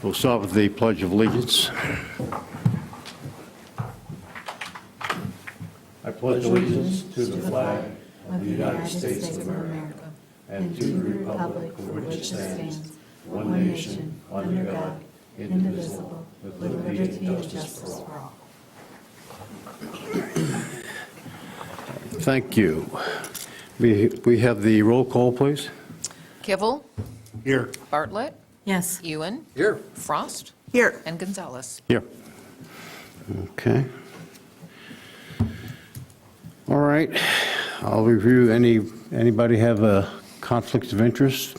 We'll start with the Pledge of Allegiance. I pledge allegiance to the flag of the United States of America and to the republic for which it stands, one nation, under God, indivisible, with liberty and justice for all. Thank you. We have the roll call, please. Kivel, Here. Bartlett, Yes. Ewan, Here. Frost, Here. and Gonzalez. Here. Okay. All right. I'll review anybody have a conflict of interest?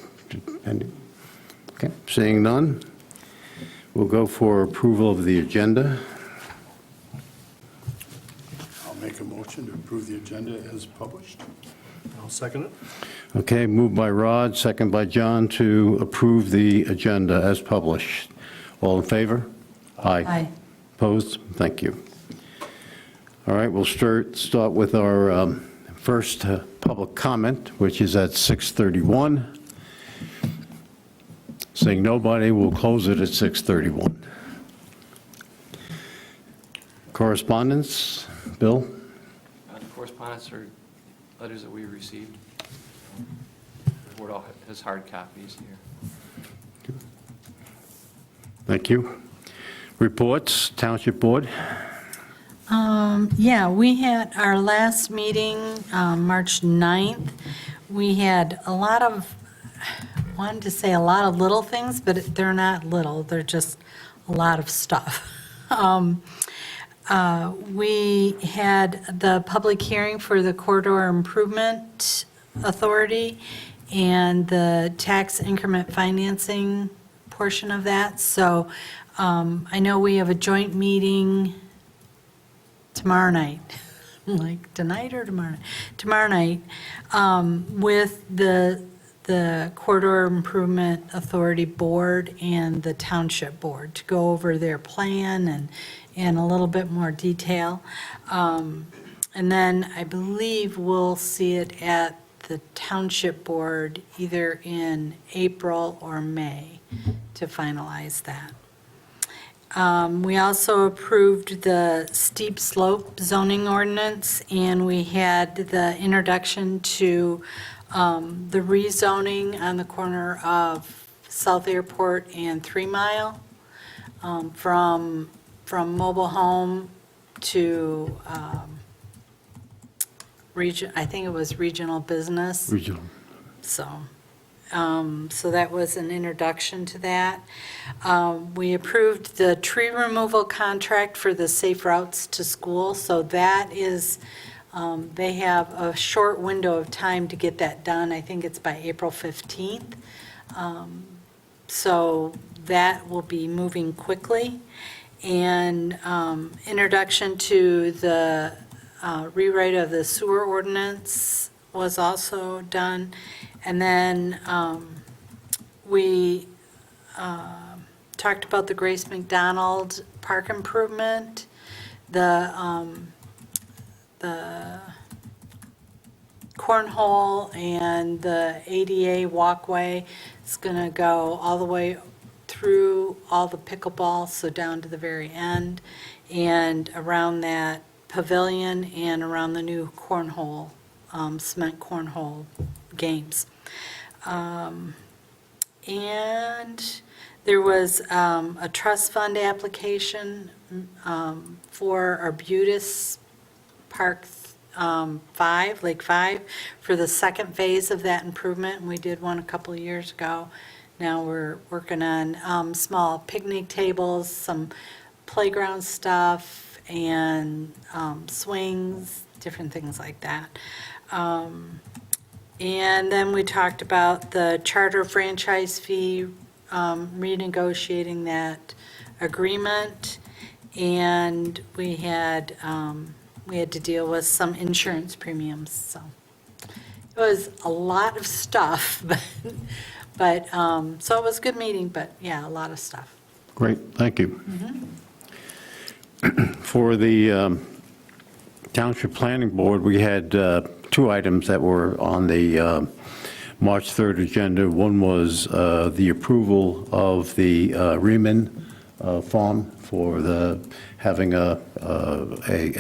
Okay, seeing none. We'll go for approval of the agenda. I'll make a motion to approve the agenda as published. I'll second it. Okay, moved by Rod, second by John to approve the agenda as published. All in favor? Aye. Opposed? Thank you. All right, we'll start with our first public comment, which is at 6:31. Seeing nobody, we'll close it at 6:31. Correspondence, Bill? The correspondence are letters that we received. The board all has hard copies here. Thank you. Reports, Township Board? Yeah, we had our last meeting, March 9th. We had a lot of, I wanted to say a lot of little things, but they're not little, they're just a lot of stuff. We had the public hearing for the Corridor Improvement Authority and the tax increment financing portion of that. So I know we have a joint meeting tomorrow night, like tonight or tomorrow? Tomorrow night, with the Corridor Improvement Authority Board and the Township Board to go over their plan and a little bit more detail. And then I believe we'll see it at the Township Board either in April or May to finalize that. We also approved the steep slope zoning ordinance, and we had the introduction to the rezoning on the corner of South Airport and 3 Mile, from mobile home to I think it was regional business. Regional. So that was an introduction to that. We approved the tree removal contract for the Safe Routes to School, so that is, they have a short window of time to get that done. I think it's by April 15th. So that will be moving quickly. And introduction to the rewrite of the sewer ordinance was also done. And then we talked about the Grace McDonald Park improvement, the cornhole and the ADA walkway. It's going to go all the way through all the pickleball, so down to the very end, and around that pavilion and around the new cornhole, cement cornhole games. And there was a trust fund application for Arbutus Park 5, Lake 5, for the second phase of that improvement. We did one a couple of years ago. Now we're working on small picnic tables, some playground stuff, and swings, different things like that. And then we talked about the charter franchise fee, renegotiating that agreement, and we had to deal with some insurance premiums, so it was a lot of stuff, but so it was a good meeting, but yeah, a lot of stuff. Great, thank you. For the Township Planning Board, we had 2 items that were on the March 3rd agenda. One was the approval of the Riemann Farm for having a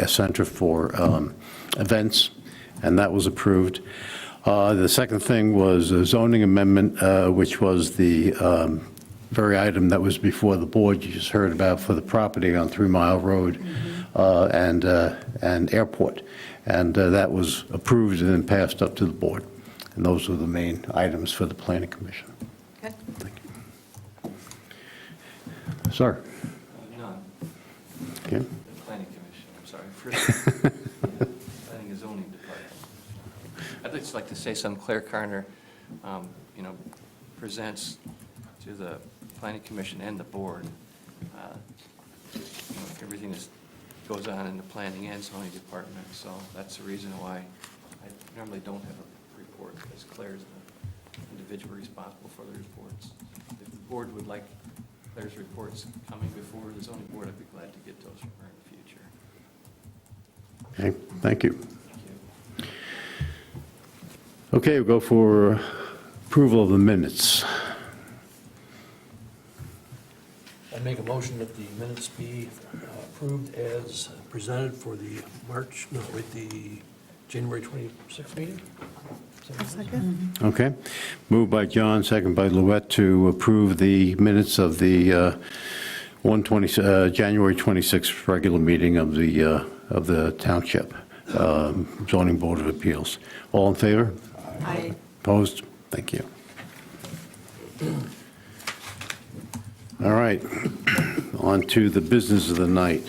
center for events, and that was approved. The second thing was a zoning amendment, which was the very item that was before the board you just heard about for the property on 3 Mile Road and Airport. And that was approved and then passed up to the board. And those were the main items for the Planning Commission. Okay. Thank you. Sir? None. Okay. The Planning Commission, I'm sorry. First, Planning and Zoning Department. I'd just like to say something. Claire Carner, presents to the Planning Commission and the board, everything that goes on in the Planning and Zoning Department. So that's the reason why I normally don't have a report, because Claire's the individual responsible for the reports. If the board would like Claire's reports coming before the zoning board, I'd be glad to get those from her in the future. Okay, thank you. Thank you. Okay, we'll go for approval of the minutes. I make a motion that the minutes be approved as presented for the the January 26th meeting. Okay. Moved by John, second by Louette to approve the minutes of the January 26th regular meeting of the Township Zoning Board of Appeals. All in favor? Aye. Opposed? Thank you. All right. On to the business of the night.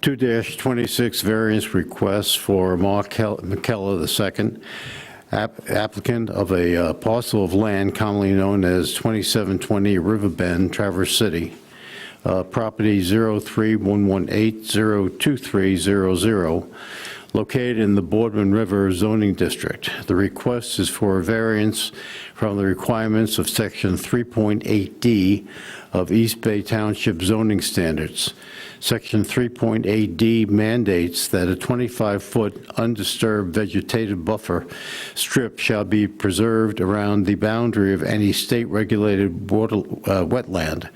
(2-26) variance request for Mark McKellar II, applicant of a parcel of land commonly known as 2720 Riverbend, Traverse City, property 03-118-02300, located in the Boardman River zoning district. The request is for a variance from the requirements of Section 3.8D of East Bay Township zoning standards. Section 3.8D mandates that a 25-foot undisturbed vegetative buffer strip shall be preserved around the boundary of any state-regulated wetland,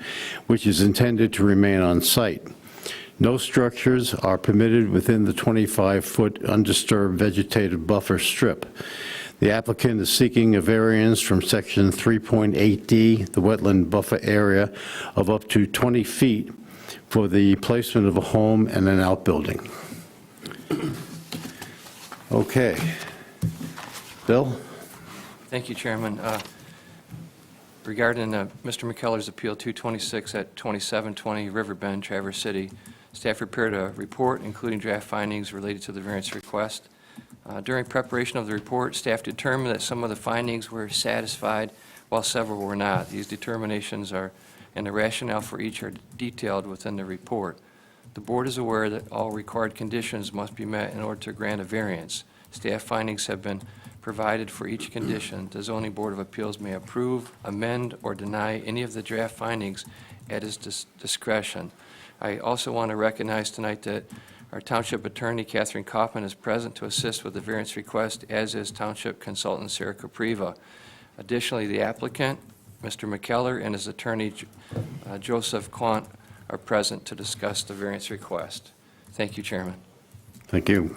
which is intended to remain on site. No structures are permitted within the 25-foot undisturbed vegetative buffer strip. The applicant is seeking a variance from Section 3.8D, the wetland buffer area, of up to 20 feet for the placement of a home and an outbuilding. Okay. Bill? Thank you, Chairman. Regarding Mr. McKellar's appeal 226 at 2720 Riverbend, Traverse City, staff prepared a report including draft findings related to the variance request. During preparation of the report, staff determined that some of the findings were satisfied while several were not. These determinations and the rationale for each are detailed within the report. The board is aware that all required conditions must be met in order to grant a variance. Staff findings have been provided for each condition. The Zoning Board of Appeals may approve, amend, or deny any of the draft findings at its discretion. I also want to recognize tonight that our Township Attorney, Catherine Kaufman, is present to assist with the variance request, as is Township Consultant Sarah Capriva. Additionally, the applicant, Mr. McKellar, and his attorney, Joseph Quant, are present to discuss the variance request. Thank you, Chairman. Thank you.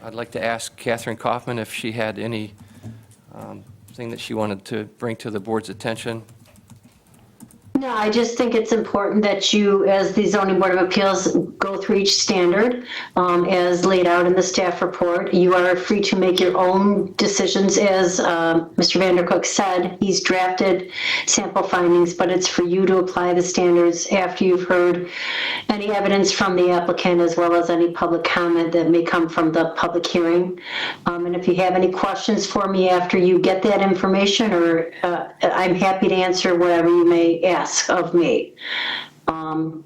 I'd like to ask Catherine Kaufman if she had any thing that she wanted to bring to the board's attention. No, I just think it's important that you, as the Zoning Board of Appeals, go through each standard as laid out in the staff report. You are free to make your own decisions. As Mr. Vandercook said, he's drafted sample findings, but it's for you to apply the standards after you've heard any evidence from the applicant, as well as any public comment that may come from the public hearing. And if you have any questions for me after you get that information, or I'm happy to answer whatever you may ask of me. And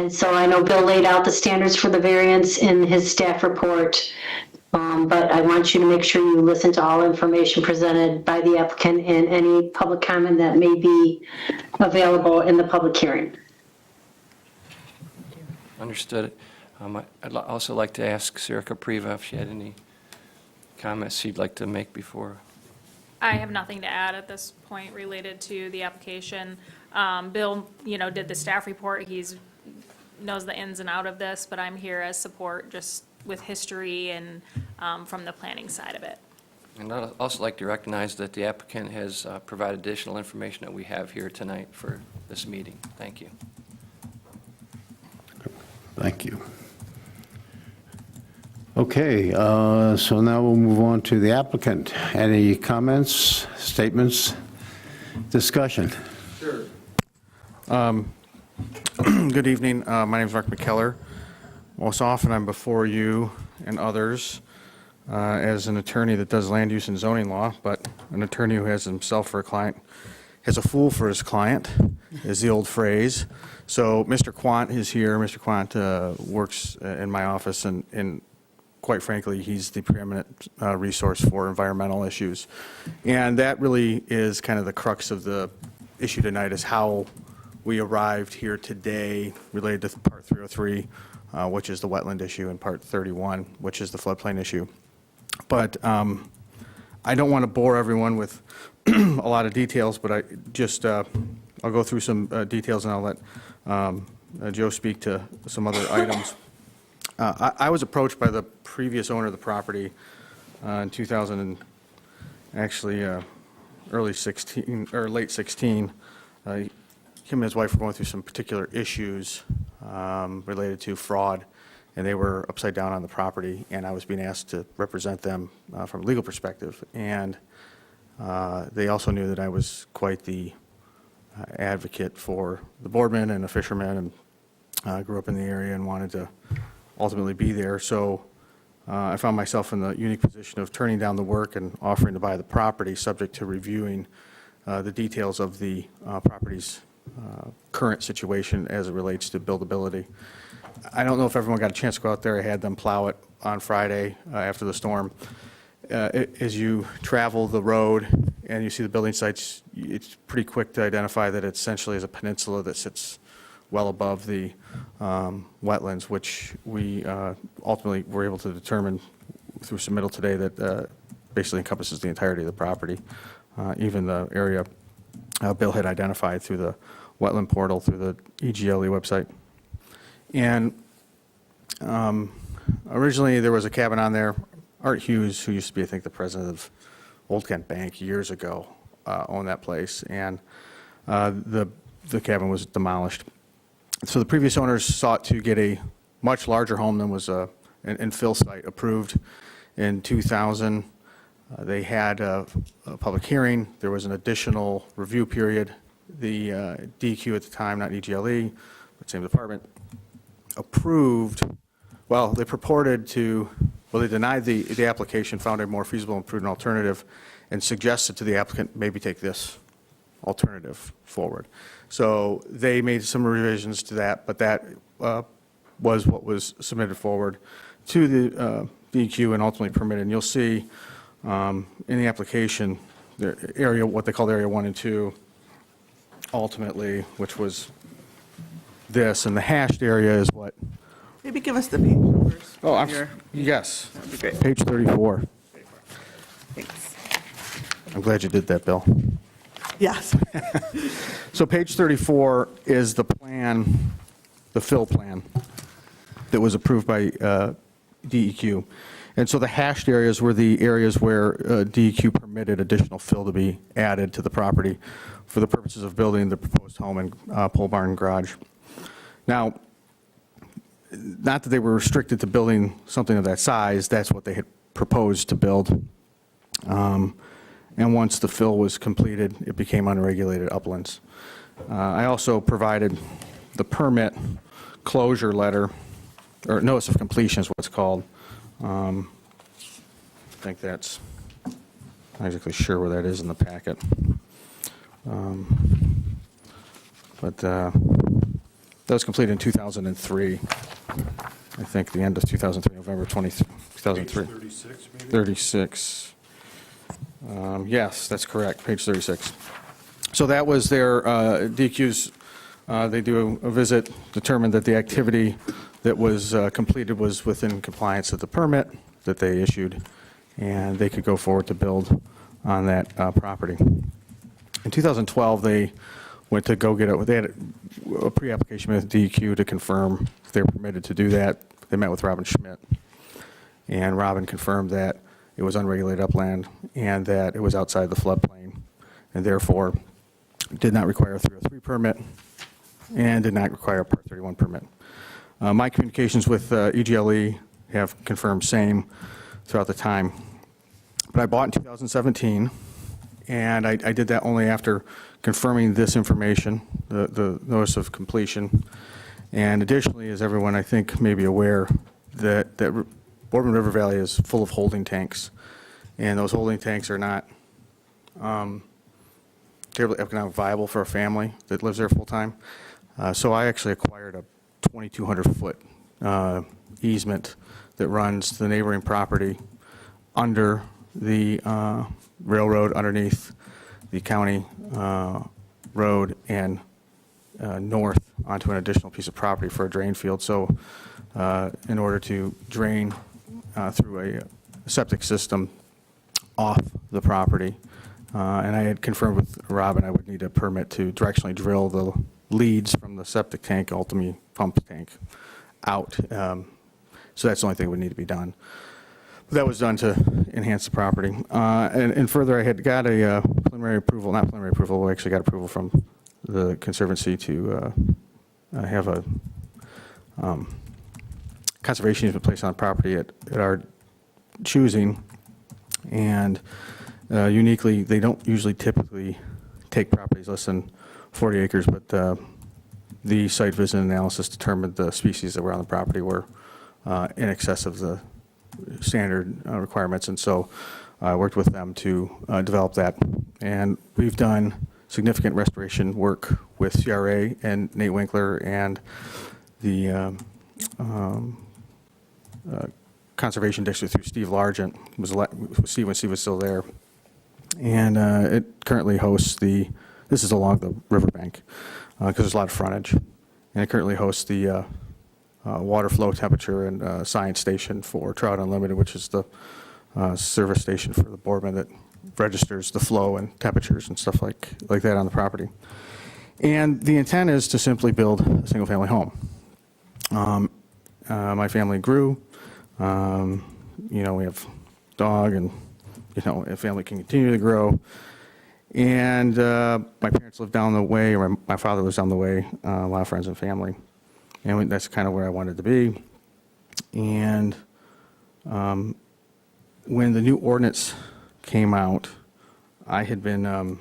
so I know Bill laid out the standards for the variance in his staff report, but I want you to make sure you listen to all information presented by the applicant and any public comment that may be available in the public hearing. Understood. Also like to ask Sarah Capriva if she had any comments she'd like to make before. I have nothing to add at this point related to the application. Bill, did the staff report. Knows the ins and out of this, but I'm here as support just with history and from the planning side of it. And I'd also like to recognize that the applicant has provided additional information that we have here tonight for this meeting. Thank you. Thank you. Okay, so now we'll move on to the applicant. Any comments, statements, discussion? Good evening. My name is Mark McKellar. Most often, I'm before you and others as an attorney that does land use and zoning law, but an attorney who has himself for a client, has a fool for his client, is the old phrase. So Mr. Quant is here. Mr. Quant works in my office, and quite frankly, he's the preeminent resource for environmental issues. And that really is kind of the crux of the issue tonight, is how we arrived here today related to Part 303, which is the wetland issue, and Part 31, which is the floodplain issue. But I don't want to bore everyone with a lot of details, but I'll go through some details, and I'll let Joe speak to some other items. I was approached by the previous owner of the property in 2000, and actually early 16 or late 16. Him and his wife were going through some particular issues related to fraud, and they were upside down on the property, and I was being asked to represent them from a legal perspective. And they also knew that I was quite the advocate for the boardman and a fisherman, and grew up in the area and wanted to ultimately be there. So I found myself in the unique position of turning down the work and offering to buy the property, subject to reviewing the details of the property's current situation as it relates to buildability. I don't know if everyone got a chance to go out there. I had them plow it on Friday after the storm. As you travel the road and you see the building sites, it's pretty quick to identify that it essentially is a peninsula that sits well above the wetlands, which we ultimately were able to determine through submittal today that basically encompasses the entirety of the property, even the area Bill had identified through the wetland portal, through the EGLE website. And originally there was a cabin on there. Art Hughes, who used to be, I think, the president of Old Kent Bank years ago, owned that place, and the cabin was demolished. So the previous owners sought to get a much larger home than was an infill site approved in 2000. They had a public hearing. There was an additional review period. The DEQ at the time, not EGLE, but same department, approved, well, they purported to, well, they denied the application, found a more feasible and prudent alternative, and suggested to the applicant maybe take this alternative forward. So they made some revisions to that, but that was what was submitted forward to the DEQ and ultimately permitted. And you'll see in the application, the area, what they called Area 1 and 2, ultimately, which was this, and the hashed area is what? Maybe give us the page numbers. Oh, Here. yes, That'd be great. page 34. Thanks. I'm glad you did that, Bill. Yes. So page 34 is the plan, the fill plan that was approved by DEQ. And so the hashed areas were the areas where DEQ permitted additional fill to be added to the property for the purposes of building the proposed home and pole barn garage. Now, not that they were restricted to building something of that size, that's what they had proposed to build. And once the fill was completed, it became unregulated uplands. I also provided the permit closure letter, or notice of completion is what it's called. I think that's, I'm not exactly sure where that is in the packet. But that was completed in 2003. I think the end of 2003, November 20, 2003. Page 36, maybe? 36. Yes, that's correct, page 36. So that was their DEQ's They do a visit, determined that the activity that was completed was within compliance with the permit that they issued, and they could go forward to build on that property. In 2012, they went to go get they had a pre-application with DEQ to confirm if they were permitted to do that. They met with Robin Schmidt, and Robin confirmed that it was unregulated upland and that it was outside the floodplain, and therefore did not require a 303 permit and did not require a Part 31 permit. My communications with EGLE have confirmed same throughout the time. But I bought in 2017, and I did that only after confirming this information, the notice of completion. And additionally, as everyone I think may be aware, that Boardman River Valley is full of holding tanks. And those holding tanks are not terribly economic viable for a family that lives there full-time. So I actually acquired a 2,200-foot easement that runs the neighboring property under the railroad, underneath the county road, and north onto an additional piece of property for a drain field. So in order to drain through a septic system off the property, and I had confirmed with Robin I would need a permit to directionally drill the leads from the septic tank, ultimately pump tank, out. So that's the only thing that would need to be done. That was done to enhance the property. And further, I had got a preliminary approval, not preliminary approval, we actually got approval from the Conservancy to have a conservation easement placed on the property at our choosing. And uniquely, they don't usually typically take properties less than 40 acres, but the site visit analysis determined the species that were on the property were in excess of the standard requirements, and so I worked with them to develop that. And we've done significant restoration work with CRA and Nate Winkler and the Conservation District through Steve Largent, Steve when Steve was still there. And it currently hosts this is along the riverbank, because there's a lot of frontage. And it currently hosts the water flow, temperature, and science station for Trout Unlimited, which is the service station for the Boardman that registers the flow and temperatures and stuff like that on the property. And the intent is to simply build a single-family home. My family grew. We have a dog, and a family can continue to grow. And my parents live down the way, or my father lives down the way, a lot of friends and family. And that's kind of where I wanted to be. And when the new ordinance came out, I had been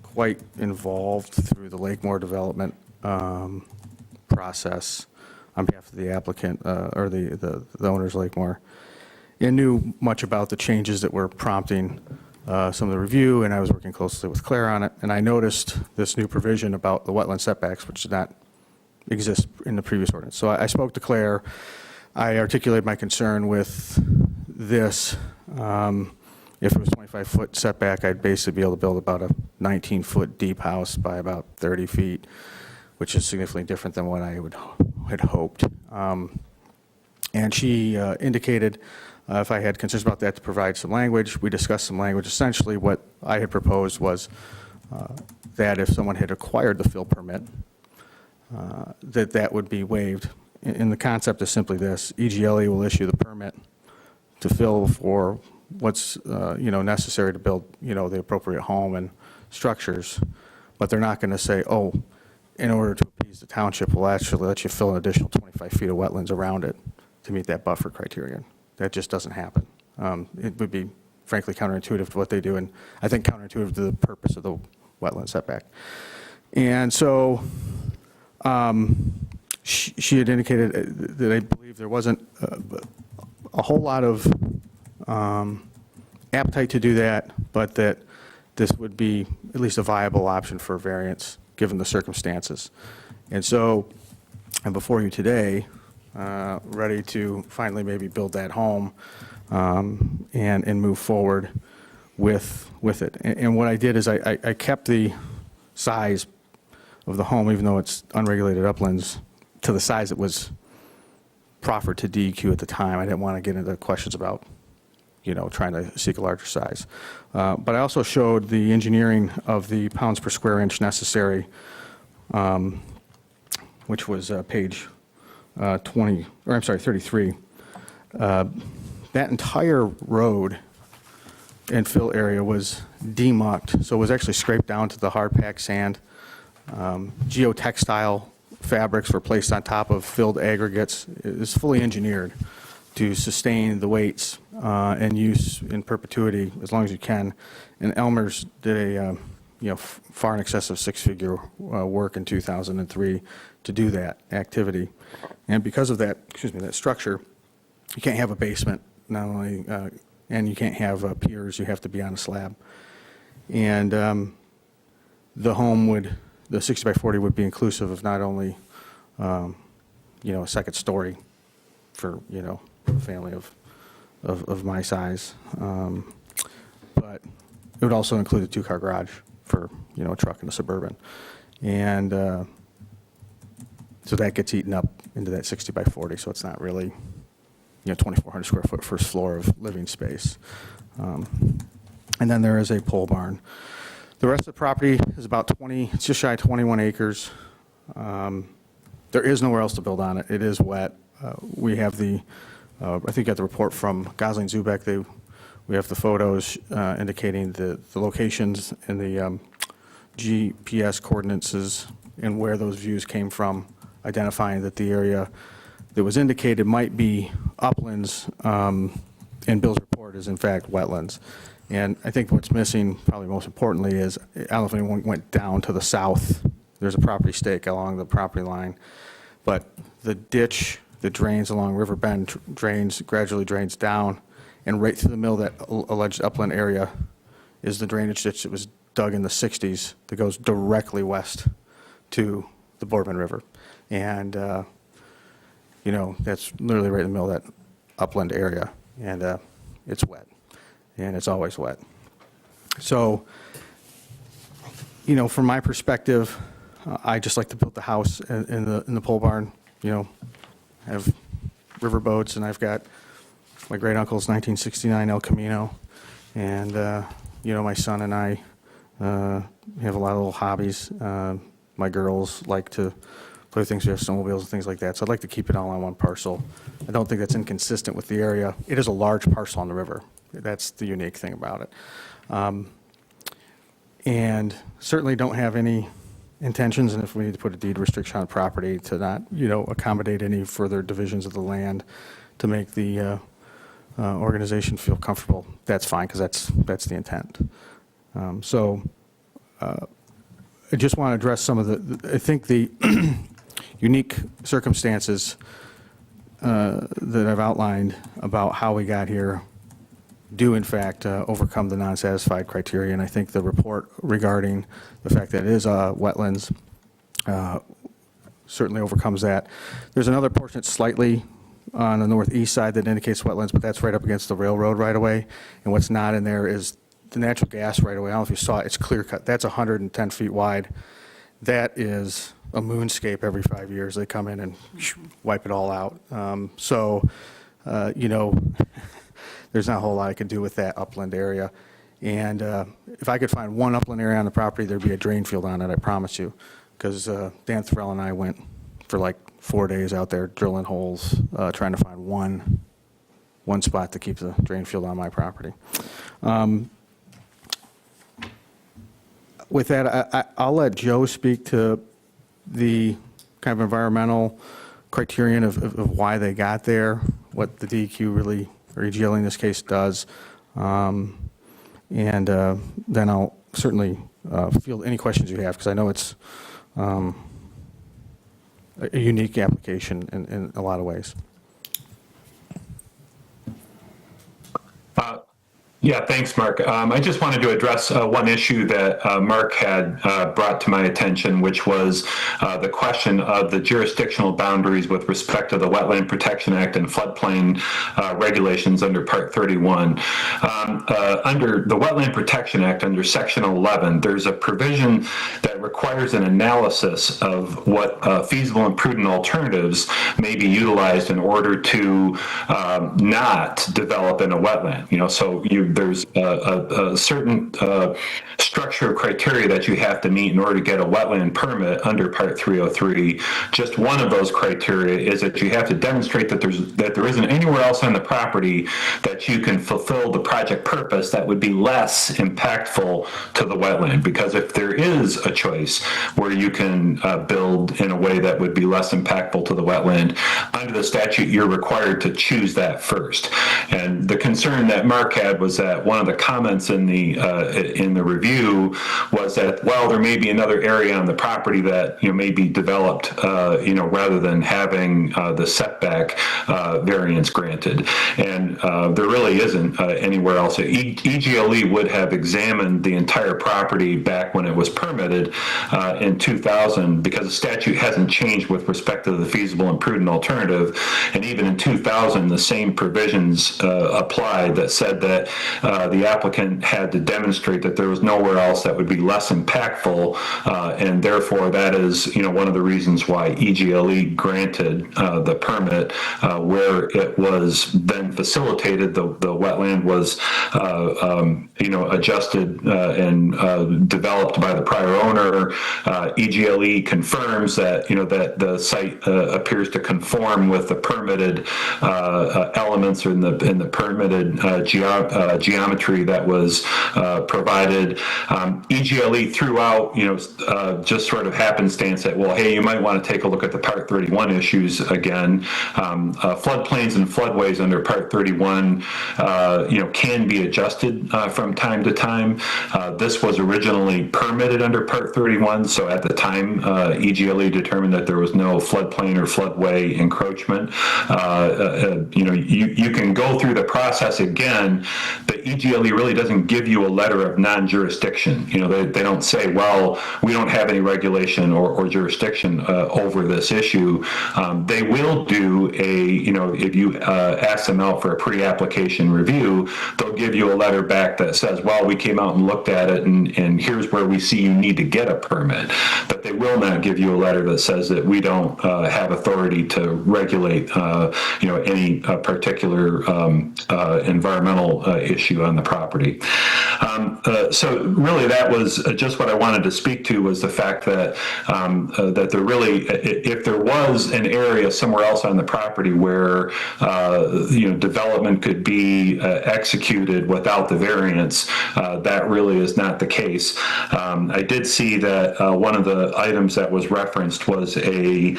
quite involved through the Lakemore development process on behalf of the applicant, or the owners of Lakemore, and knew much about the changes that were prompting some of the review, and I was working closely with Claire on it. And I noticed this new provision about the wetland setbacks, which did not exist in the previous ordinance. So I spoke to Claire. I articulated my concern with this. If it was 25-foot setback, I'd basically be able to build about a 19-foot deep house by about 30 feet, which is significantly different than what I had hoped. And she indicated if I had concerns about that, to provide some language. We discussed some language. Essentially, what I had proposed was that if someone had acquired the fill permit, that would be waived. And the concept is simply this: EGLE will issue the permit to fill for what's necessary to build the appropriate home and structures, but they're not going to say, oh, in order to appease the township, we'll actually let you fill an additional 25 feet of wetlands around it to meet that buffer criterion. That just doesn't happen. It would be, frankly, counterintuitive to what they do, and I think counterintuitive to the purpose of the wetland setback. And so she had indicated that I believe there wasn't a whole lot of appetite to do that, but that this would be at least a viable option for variance given the circumstances. And so I'm before you today, ready to finally maybe build that home and move forward with it. And what I did is I kept the size of the home, even though it's unregulated uplands, to the size it was proffered to DEQ at the time. I didn't want to get into questions about, trying to seek a larger size. But I also showed the engineering of the pounds per square inch necessary, which was page 33. That entire road and fill area was demucked, so it was actually scraped down to the hard packed sand. Geotextile fabrics were placed on top of filled aggregates. It was fully engineered to sustain the weights and use in perpetuity as long as you can. And Elmer's did a far in excess of six-figure work in 2003 to do that activity. And because of that, that structure, you can't have a basement, not only, and you can't have piers, you have to be on a slab. And the home would, the 60 by 40 would be inclusive of not only, a second story for, a family of my size, but it would also include a two-car garage for, a truck and a Suburban. And so that gets eaten up into that 60 by 40, so it's not really, 2,400 square foot first floor of living space. And then there is a pole barn. The rest of the property is about it's just shy of 21 acres. There is nowhere else to build on it. It is wet. We have I think you got the report from Gosling Zubek. We have the photos indicating the locations and the GPS coordinates and where those views came from, identifying that the area that was indicated might be uplands in Bill's report is in fact wetlands. And I think what's missing, probably most importantly, is, I don't know if anyone went down to the south. There's a property stake along the property line, but the ditch that drains along River Bend gradually drains down, and right through the middle of that alleged upland area is the drainage ditch that was dug in the 60s that goes directly west to the Boardman River. And, that's literally right in the middle of that upland area, and it's wet, and it's always wet. So, from my perspective, I just like to build the house in the pole barn. I have river boats, and I've got my great uncle's 1969 El Camino, and my son and I have a lot of little hobbies. My girls like to play things, we have snowmobiles and things like that. So I'd like to keep it all on one parcel. I don't think that's inconsistent with the area. It is a large parcel on the river. That's the unique thing about it. And certainly don't have any intentions, and if we need to put a deed restriction on property to not, accommodate any further divisions of the land to make the organization feel comfortable, that's fine, because that's the intent. I just want to address some of I think the unique circumstances that I've outlined about how we got here do in fact overcome the non-satisfied criteria, and I think the report regarding the fact that it is wetlands certainly overcomes that. There's another portion that's slightly on the northeast side that indicates wetlands, but that's right up against the railroad right away, and what's not in there is the natural gas right away. I don't know if you saw it, it's clear cut. That's 110 feet wide. That is a moonscape every 5 years. They come in and wipe it all out. There's not a whole lot I could do with that upland area. And if I could find one upland area on the property, there'd be a drain field on it, I promise you. Because Dan Thorell and I went for like 4 days out there drilling holes, trying to find one spot to keep the drain field on my property. With that, I'll let Joe speak to the kind of environmental criterion of why they got there, what the DEQ really, or EGLE in this case, does. And then I'll certainly field any questions you have, because I know it's a unique application in a lot of ways. Yeah, thanks, Mark. I just wanted to address one issue that Mark had brought to my attention, which was the question of the jurisdictional boundaries with respect to the Wetland Protection Act and floodplain regulations under Part 31. Under the Wetland Protection Act, under Section 11, there's a provision that requires an analysis of what feasible and prudent alternatives may be utilized in order to not develop in a wetland. So there's a certain structure of criteria that you have to meet in order to get a wetland permit under Part 303. Just one of those criteria is that you have to demonstrate that there isn't anywhere else on the property that you can fulfill the project purpose that would be less impactful to the wetland. Because if there is a choice where you can build in a way that would be less impactful to the wetland, under the statute, you're required to choose that first. And the concern that Mark had was that one of the comments in the review was that, well, there may be another area on the property that may be developed, rather than having the setback variance granted. And there really isn't anywhere else. EGLE would have examined the entire property back when it was permitted in 2000, because the statute hasn't changed with respect to the feasible and prudent alternative. And even in 2000, the same provisions applied that said that the applicant had to demonstrate that there was nowhere else that would be less impactful, and therefore that is one of the reasons why EGLE granted the permit where it was then facilitated. The wetland was adjusted and developed by the prior owner. EGLE confirms that that the site appears to conform with the permitted elements in the permitted geometry that was provided. EGLE threw out just sort of happenstance that, well, hey, you might want to take a look at the Part 31 issues again. Floodplains and floodways under Part 31 can be adjusted from time to time. This was originally permitted under Part 31, so at the time EGLE determined that there was no floodplain or floodway encroachment. You can go through the process again, but EGLE really doesn't give you a letter of non-jurisdiction. They don't say, well, we don't have any regulation or jurisdiction over this issue. They will do if you ask them out for a pre-application review, they'll give you a letter back that says, well, we came out and looked at it, and here's where we see you need to get a permit. But they will not give you a letter that says that we don't have authority to regulate any particular environmental issue on the property. So really that was just what I wanted to speak to, was the fact that that there really, if there was an area somewhere else on the property where development could be executed without the variance, that really is not the case. I did see that one of the items that was referenced was a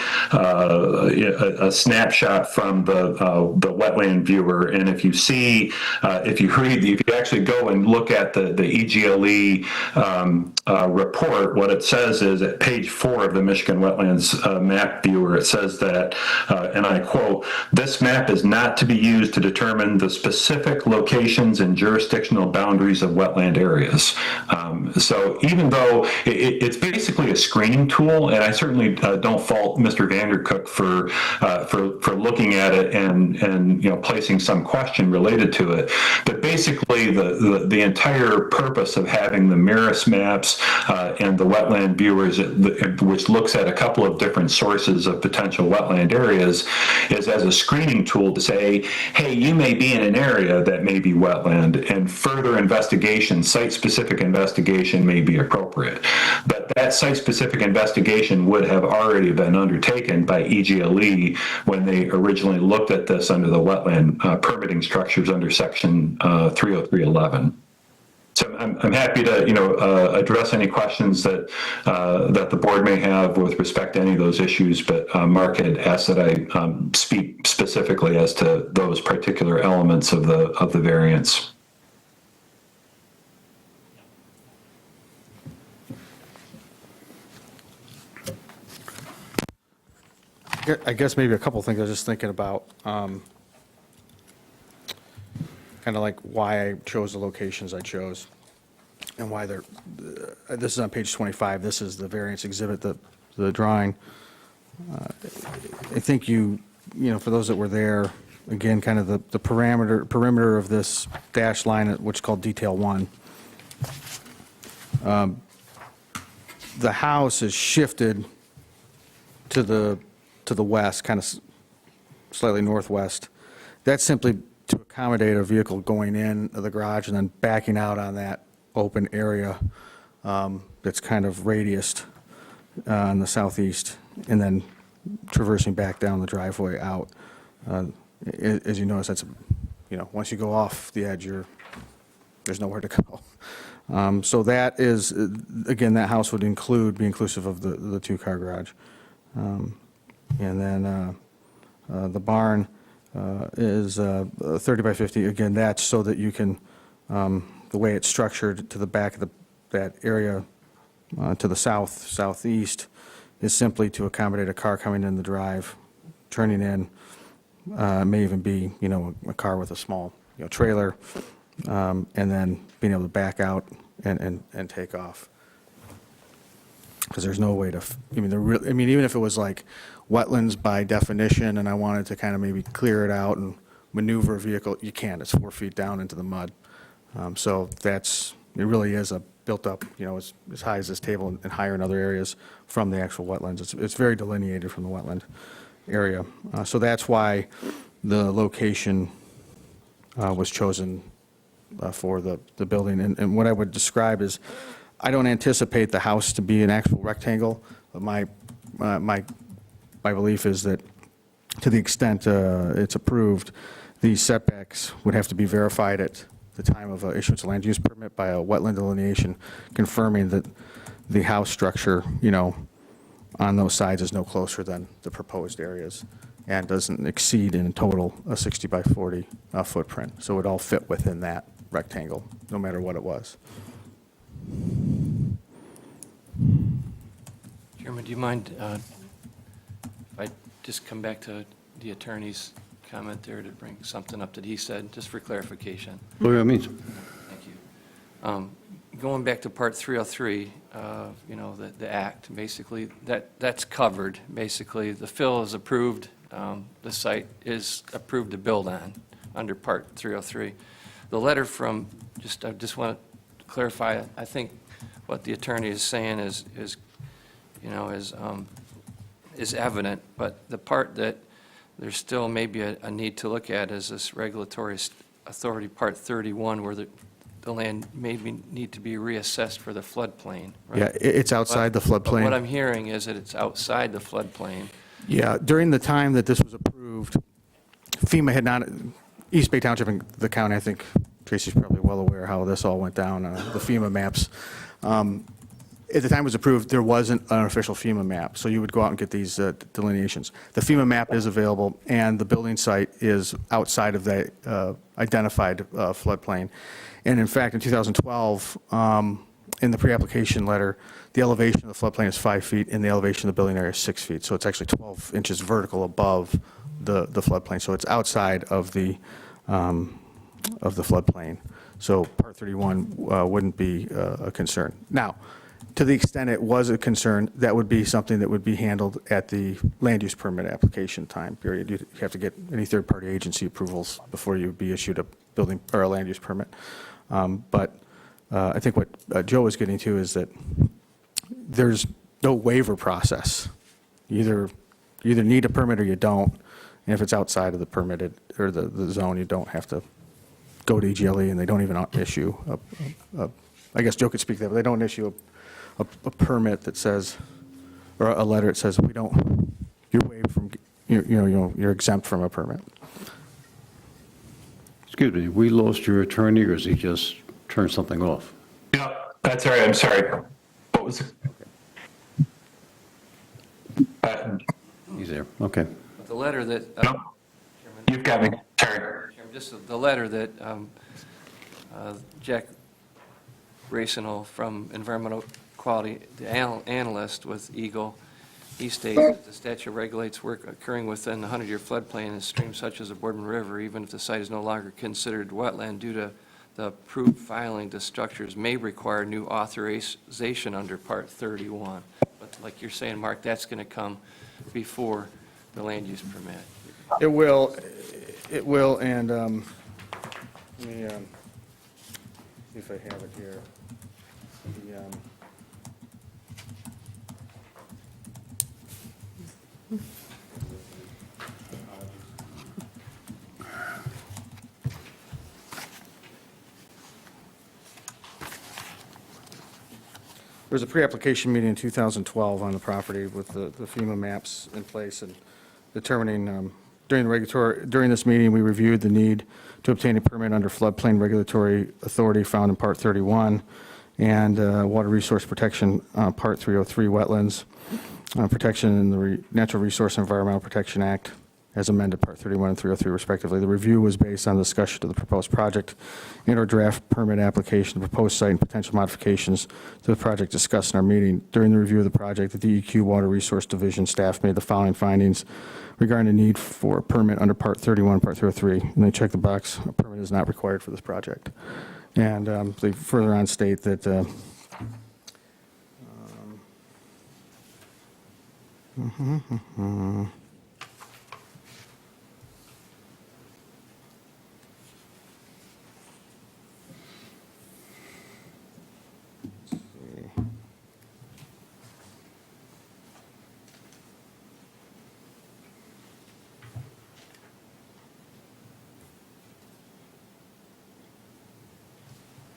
snapshot from the wetland viewer, and if you see, if you actually go and look at the EGLE report, what it says is at page 4 of the Michigan Wetlands map viewer, it says that, and I quote, "This map is not to be used to determine the specific locations and jurisdictional boundaries of wetland areas." So even though it's basically a screening tool, and I certainly don't fault Mr. Vandercook for looking at it and placing some question related to it, but basically the entire purpose of having the MERIS maps and the wetland viewers, which looks at a couple of different sources of potential wetland areas, is as a screening tool to say, hey, you may be in an area that may be wetland, and further investigation, site-specific investigation may be appropriate. But that site-specific investigation would have already been undertaken by EGLE when they originally looked at this under the wetland permitting structures under Section 30311. So I'm happy to address any questions that the board may have with respect to any of those issues. But Mark had asked that I speak specifically as to those particular elements of the variance. I guess maybe a couple things I was just thinking about. kind of like why I chose the locations I chose and why they're, this is on page 25, this is the variance exhibit, the drawing. I think you know, for those that were there, again, kind of the perimeter of this dashed line, which is called detail 1. The house is shifted to the west, kind of slightly northwest. That's simply to accommodate a vehicle going in the garage and then backing out on that open area that's kind of radiused on the southeast, and then traversing back down the driveway out. As you notice, that's, you know, once you go off the edge, there's nowhere to go. So that is, again, that house would be inclusive of the two-car garage. And then the barn is 30 by 50. Again, that's so that you can, the way it's structured to the back of that area to the southeast is simply to accommodate a car coming in the drive, turning in. May even be, you know, a car with a small, you know, trailer, and then being able to back out and take off. Because there's no way to, even if it was like wetlands by definition, and I wanted to kind of maybe clear it out and maneuver a vehicle, you can't. It's 4 feet down into the mud. So it really is a built up, you know, as high as this table and higher in other areas from the actual wetlands. It's very delineated from the wetland area. So that's why the location was chosen for the building. And what I would describe is, I don't anticipate the house to be an actual rectangle. But my belief is that to the extent it's approved, these setbacks would have to be verified at the time of issuance of land use permit by a wetland delineation, confirming that the house structure, you know, on those sides is no closer than the proposed areas and doesn't exceed in total a 60 by 40 footprint. So it would all fit within that rectangle, no matter what it was. Chairman, do you mind if I just come back to the attorney's comment there to bring something up that he said, just for clarification? By all means. Thank you. Going back to Part 303, you know, the act, basically, that's covered. Basically, the fill is approved, the site is approved to build on under Part 303. The letter from, I just want to clarify, I think what the attorney is saying is you know, is evident, but the part that there's still maybe a need to look at is this regulatory authority, Part 31, where the land maybe need to be reassessed for the floodplain, right? Yeah, it's outside the But floodplain. what I'm hearing is that it's outside the floodplain. Yeah, during the time that this was approved, FEMA had not, East Bay Township and the county, I think Tracy's probably well aware how this all went down, the FEMA maps. At the time it was approved, there wasn't an official FEMA map, so you would go out and get these delineations. The FEMA map is available, and the building site is outside of the identified floodplain. And in fact, in 2012, in the pre-application letter, the elevation of the floodplain is 5 feet, and the elevation of the building area is 6 feet. So it's actually 12 inches vertical above the floodplain. So it's outside of the floodplain. So Part 31 wouldn't be a concern. Now, to the extent it was a concern, that would be something that would be handled at the land use permit application time period. You have to get any third-party agency approvals before you would be issued a building or a land use permit. But I think what Joe was getting to is that there's no waiver process. You either need a permit or you don't. And if it's outside of the permitted or the zone, you don't have to go to EGLE, and they don't even issue I guess Joe could speak to that, but they don't issue a permit that says, or a letter that says, you're waived from, you're exempt from a permit. Excuse me, we lost your attorney, or is he just turned something off? No, that's all right. I'm sorry. What was it? He's there, okay. But the letter that, No, you've got me. Sorry. Chairman, just the letter that Jack Racinol from Environmental Quality, the analyst with Eagle, He states that the statute regulates work occurring within the 100-year floodplain in streams such as the Boardman River, even if the site is no longer considered wetland due to the approved filing, the structures may require new authorization under Part 31. But like you're saying, Mark, that's going to come before the land use permit. It will, and let me see if I have it here. The, There was a pre-application meeting in 2012 on the property with the FEMA maps in place and determining, during this meeting, we reviewed the need to obtain a permit under floodplain regulatory authority found in Part 31 and Water Resource Protection, Part 303 Wetlands Protection in the Natural Resource Environmental Protection Act as amended, Part 31 and 303 respectively. The review was based on discussion of the proposed project and/or draft permit application, the proposed site, and potential modifications to the project discussed in our meeting. During the review of the project, the DEQ Water Resource Division staff made the following findings regarding the need for a permit under Part 31, Part 303, and they checked the box. A permit is not required for this project. And they further on state that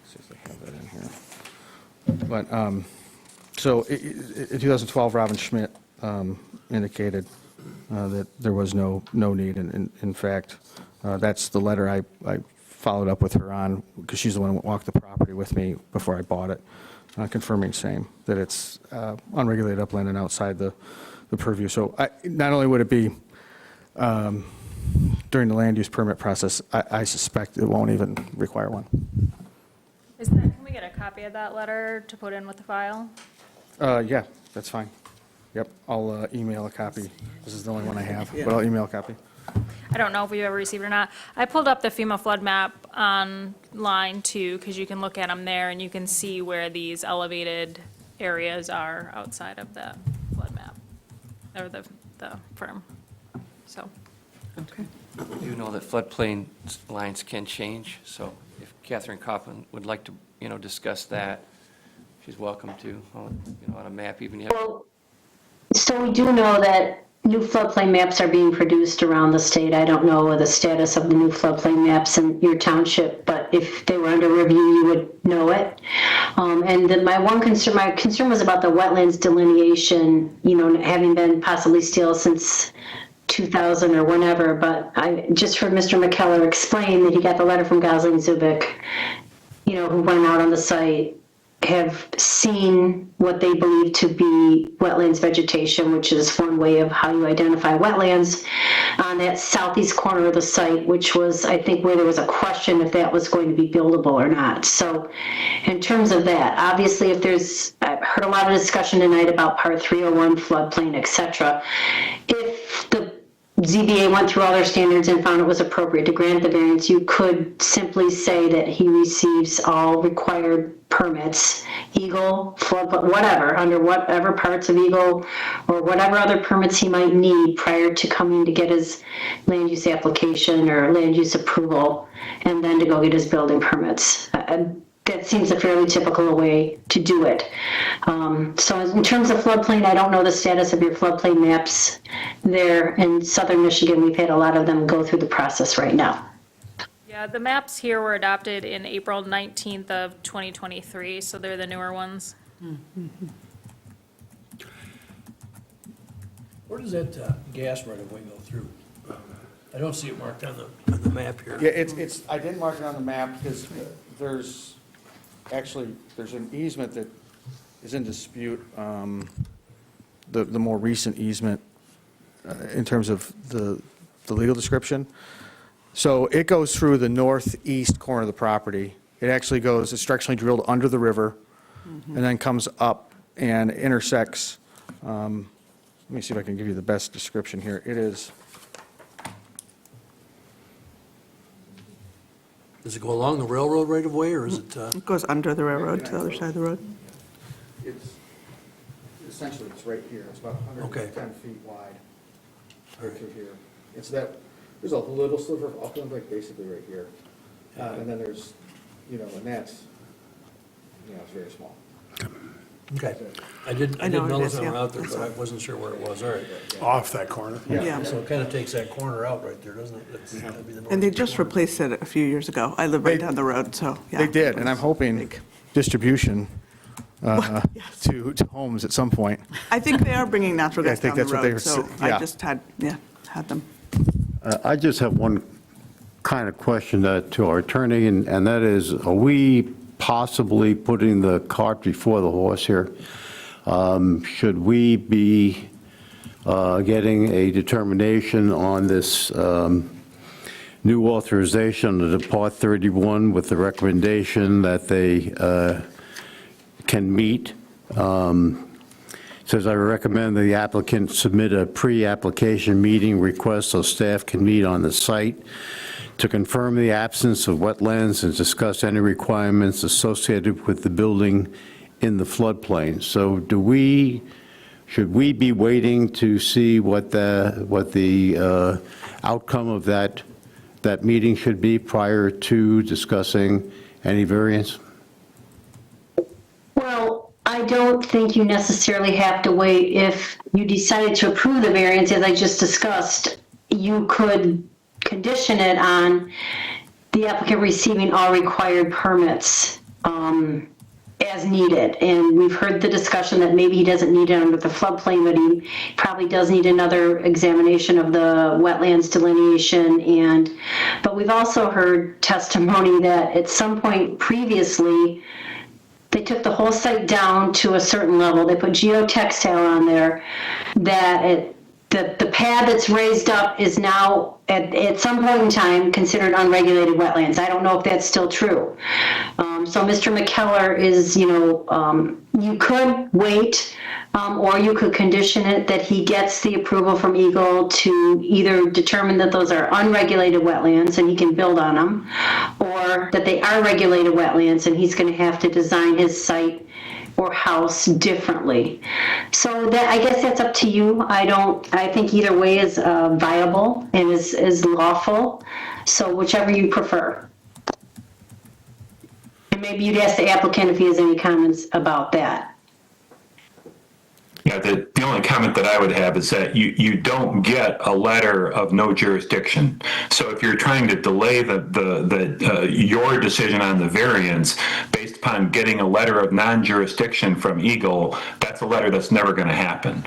see if they have that in here. But, so in 2012, Robin Schmidt indicated that there was no need. And in fact, that's the letter I followed up with her on, because she's the one who walked the property with me before I bought it, confirming same, that it's unregulated upland and outside the purview. So not only would it be during the land use permit process, I suspect it won't even require one. Can we get a copy of that letter to put in with the file? Yeah, that's fine. Yep, I'll email a copy. This is the only one I have, but I'll email a copy. I don't know if we've ever received it or not. I pulled up the FEMA flood map online too, because you can look at them there and you can see where these elevated areas are outside of the flood map, or the firm, so. Okay. You know that floodplain lines can change, so if Catherine Coughlin would like to, discuss that, she's welcome to, on a map, even if. Well, so we do know that new floodplain maps are being produced around the state. I don't know the status of the new floodplain maps in your township, but if they were under review, you would know it. And then my concern was about the wetlands delineation, having been possibly still since 2000 or whenever, but I just heard Mr. McKellar explain that he got the letter from Gosling Zubik, who went out on the site, have seen what they believe to be wetlands vegetation, which is one way of how you identify wetlands, on that southeast corner of the site, which was, I think, where there was a question if that was going to be buildable or not. So in terms of that, obviously, I've heard a lot of discussion tonight about Part 301, floodplain, et cetera. If the ZBA went through all their standards and found it was appropriate to grant the variance, you could simply say that he receives all required permits, Eagle, flood, whatever, under whatever parts of Eagle or whatever other permits he might need prior to coming to get his land use application or land use approval, and then to go get his building permits. That seems a fairly typical way to do it. So in terms of floodplain, I don't know the status of your floodplain maps there in southern Michigan. We've had a lot of them go through the process right now. Yeah, the maps here were adopted in April 19th of 2023, so they're the newer ones. Where does that gas right of way go through? I don't see it marked on the map here. Yeah, I didn't mark it on the map because there's an easement that is in dispute, the more recent easement in terms of the legal description. So it goes through the northeast corner of the property. It's structurally drilled under the river and then comes up and intersects let me see if I can give you the best description here. It is, Does it go along the railroad right of way, or is it, It goes under the railroad to the other side of the road. it's, essentially, it's right here. It's about Okay. 110 feet wide, right through here. It's that, there's a little sliver of upland, like basically right here. And then there's, and that's, it's very small. okay. I didn't I know know it it is, when I yeah. went out there, but I wasn't sure where it was, all right. Off that corner. Yeah. So it kind of takes that corner out right there, doesn't it? That'd be the And they northeast just corner. replaced it a few years ago. I live right They- down the road, so, yeah. They did, and I'm hoping Big. distribution Yes. to homes at some point. I think they are bringing natural Yeah, I gas think down the that's what they road, were so sa- I yeah. just had them. I just have one kind of question to our attorney, and that is, are we possibly putting the cart before the horse here? Should we be getting a determination on this new authorization of the Part 31 with the recommendation that they can meet? Says, I recommend the applicant submit a pre-application meeting request so staff can meet on the site to confirm the absence of wetlands and discuss any requirements associated with the building in the floodplain. So should we be waiting to see what the outcome of that meeting should be prior to discussing any variance? Well, I don't think you necessarily have to wait. If you decided to approve the variance, as I just discussed, you could condition it on the applicant receiving all required permits as needed. And we've heard the discussion that maybe he doesn't need it under the floodplain, but he probably does need another examination of the wetlands delineation. But we've also heard testimony that at some point previously, they took the whole site down to a certain level. They put geotextile on there, that the pad that's raised up is now, at some point in time, considered unregulated wetlands. I don't know if that's still true. So Mr. McKellar is, you could wait, or you could condition it that he gets the approval from Eagle to either determine that those are unregulated wetlands and he can build on them, or that they are regulated wetlands and he's going to have to design his site or house differently. So that, I guess that's up to you. I think either way is viable and is lawful. So whichever you prefer. And maybe you'd ask the applicant if he has any comments about that. Yeah, the only comment that I would have is that you don't get a letter of no jurisdiction. So if you're trying to delay your decision on the variance based upon getting a letter of non-jurisdiction from Eagle, that's a letter that's never going to happen.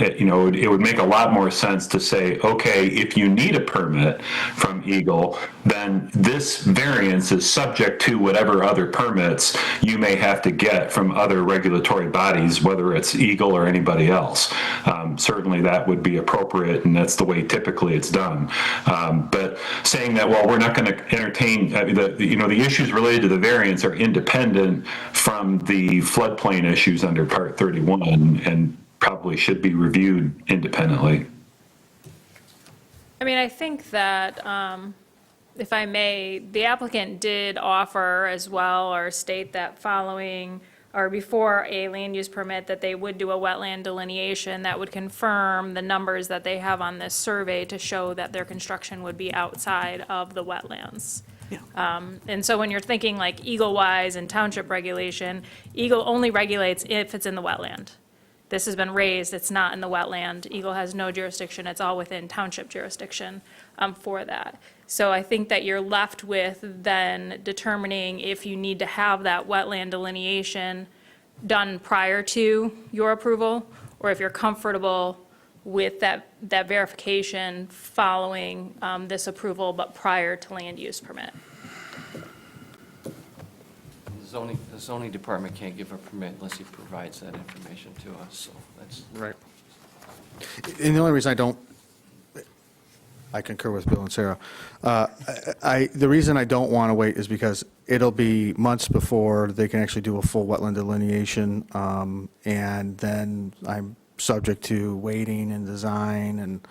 It would make a lot more sense to say, okay, if you need a permit from Eagle, then this variance is subject to whatever other permits you may have to get from other regulatory bodies, whether it's Eagle or anybody else. Certainly that would be appropriate, and that's the way typically it's done. But saying that, well, we're not going to entertain, the issues related to the variance are independent from the floodplain issues under Part 31 and probably should be reviewed independently. I mean, I think that, if I may, the applicant did offer as well, or state that following or before a land use permit, that they would do a wetland delineation that would confirm the numbers that they have on this survey to show that their construction would be outside of the wetlands. Yeah. And so when you're thinking like Eagle-wise and township regulation, Eagle only regulates if it's in the wetland. This has been raised, it's not in the wetland. Eagle has no jurisdiction, it's all within township jurisdiction for that. So I think that you're left with then determining if you need to have that wetland delineation done prior to your approval, or if you're comfortable with that verification following this approval, but prior to land use permit. The zoning department can't give a permit unless he provides that information to us, so that's. Right. And the only reason I concur with Bill and Sarah. The reason I don't want to wait is because it'll be months before they can actually do a full wetland delineation, and then I'm subject to waiting and design, and,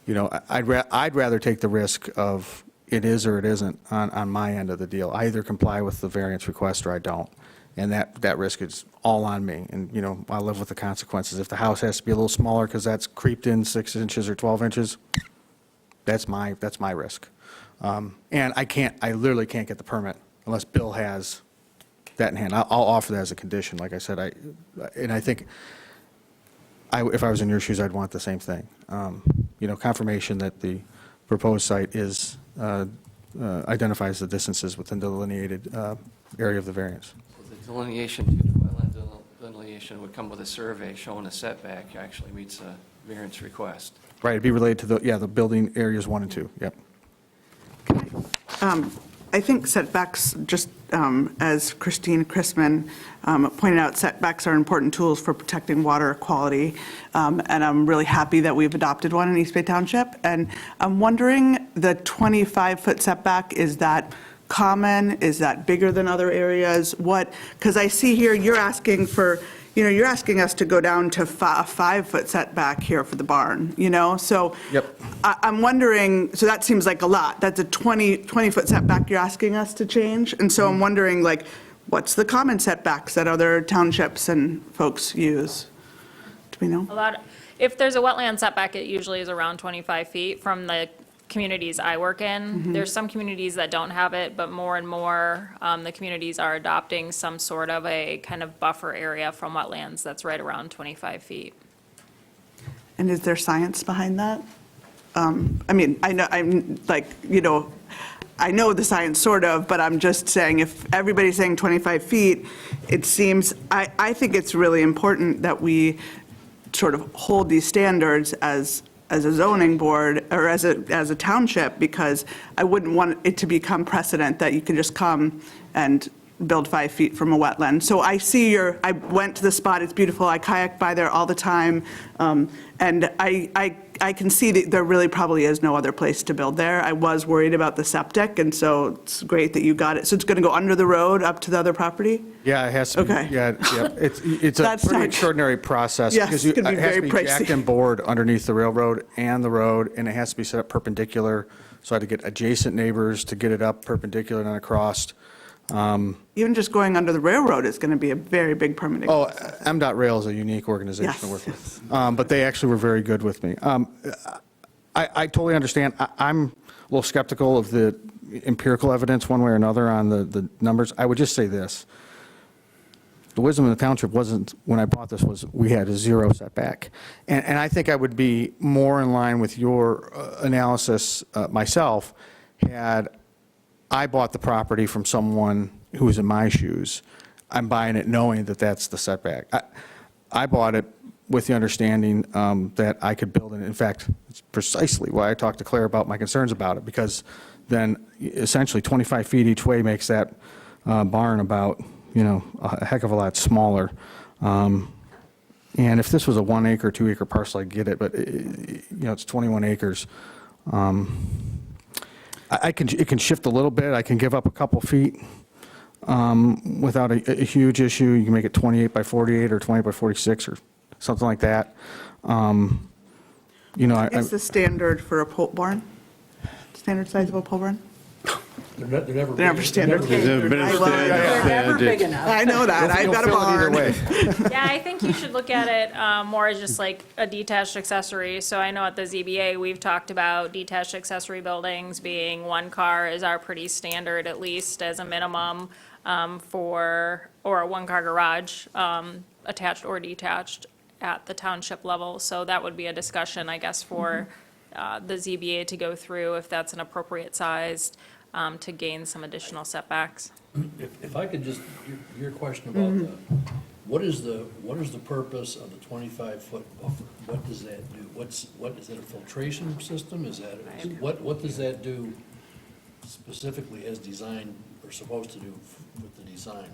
you know, I'd rather take the risk of it is or it isn't on my end of the deal. I either comply with the variance request or I don't, and that risk is all on me, and, you know, I'll live with the consequences. If the house has to be a little smaller because that's creeped in 6 inches or 12 inches, that's my risk. And I literally can't get the permit unless Bill has that in hand. I'll offer that as a condition, like I said, I think if I was in your shoes, I'd want the same thing. You know, confirmation that the proposed site is, identifies the distances within the delineated area of the variance. The delineation, the wetland delineation would come with a survey showing a setback actually meets a variance request. Right, it'd be related to the building areas 1 and 2, yep. I think setbacks, just as Christine Chrisman pointed out, setbacks are important tools for protecting water quality, and I'm really happy that we've adopted one in East Bay Township. And I'm wondering, the 25-foot setback, is that common? Is that bigger than other areas? What, because I see here you're asking for, you know, you're asking us to go down to a 5-foot setback here for the barn, you know? So Yep. I'm wondering, so that seems like a lot. That's a 20-foot setback you're asking us to change? And so I'm wondering, like, what's the common setbacks that other townships and folks use? Do we know? If there's a wetland setback, it usually is around 25 feet from the communities I work in. There's some communities that don't have it, but more and more, the communities are adopting some sort of a kind of buffer area from wetlands that's right around 25 feet. And is there science behind that? I mean, I know, I'm like, you know, I know the science sort of, but I'm just saying, if everybody's saying 25 feet, it seems, I think it's really important that we sort of hold these standards as a zoning board or as a township, because I wouldn't want it to become precedent that you can just come and build 5 feet from a wetland. So I see I went to the spot, it's beautiful, I kayak by there all the time, and I can see that there really probably is no other place to build there. I was worried about the septic, and so it's great that you got it. So it's going to go under the road up to the other property? Yeah, it has to be. Okay. Yeah, it's a That's pretty not- extraordinary process. Yes, because it's gonna be it has to very be pricey. jacked and bored underneath the railroad and the road, and it has to be set up perpendicular. So I had to get adjacent neighbors to get it up perpendicular and across. Even just going under the railroad is going to be a very big permitting. Oh, MDOT Rail is a unique organization to work with. But they actually were very good with me. I totally understand. I'm a little skeptical of the empirical evidence one way or another on the numbers. I would just say this. The wisdom of the township wasn't, when I bought this, was we had a 0 setback. And I think I would be more in line with your analysis myself had I bought the property from someone who was in my shoes. I'm buying it knowing that that's the setback. I bought it with the understanding that I could build it. In fact, it's precisely why I talked to Claire about my concerns about it, because then essentially 25 feet each way makes that barn about, you know, a heck of a lot smaller. And if this was a 1 acre, 2 acre parcel, I'd get it, but you know, it's 21 acres. It can shift a little bit. I can give up a couple feet without a huge issue. You can make it 28 by 48 or 20 by 46 or something like that. You know, Is the standard for a pole barn? Standard size of a pole barn? They're never. They're never standard. There's been a Never big standard. enough. I know that, I've you'll got a fill it either barn. way. Yeah, I think you should look at it more as just like a detached accessory. So I know at the ZBA, we've talked about detached accessory buildings being 1 car is our pretty standard, at least as a minimum, or a 1-car garage, attached or detached at the township level. So that would be a discussion, I guess, for the ZBA to go through if that's an appropriate size to gain some additional setbacks. If I could just, your question about what is the purpose of the 25-foot buffer? What does that do? What is it, a filtration system? Is that, what does that do specifically as designed or supposed to do with the design?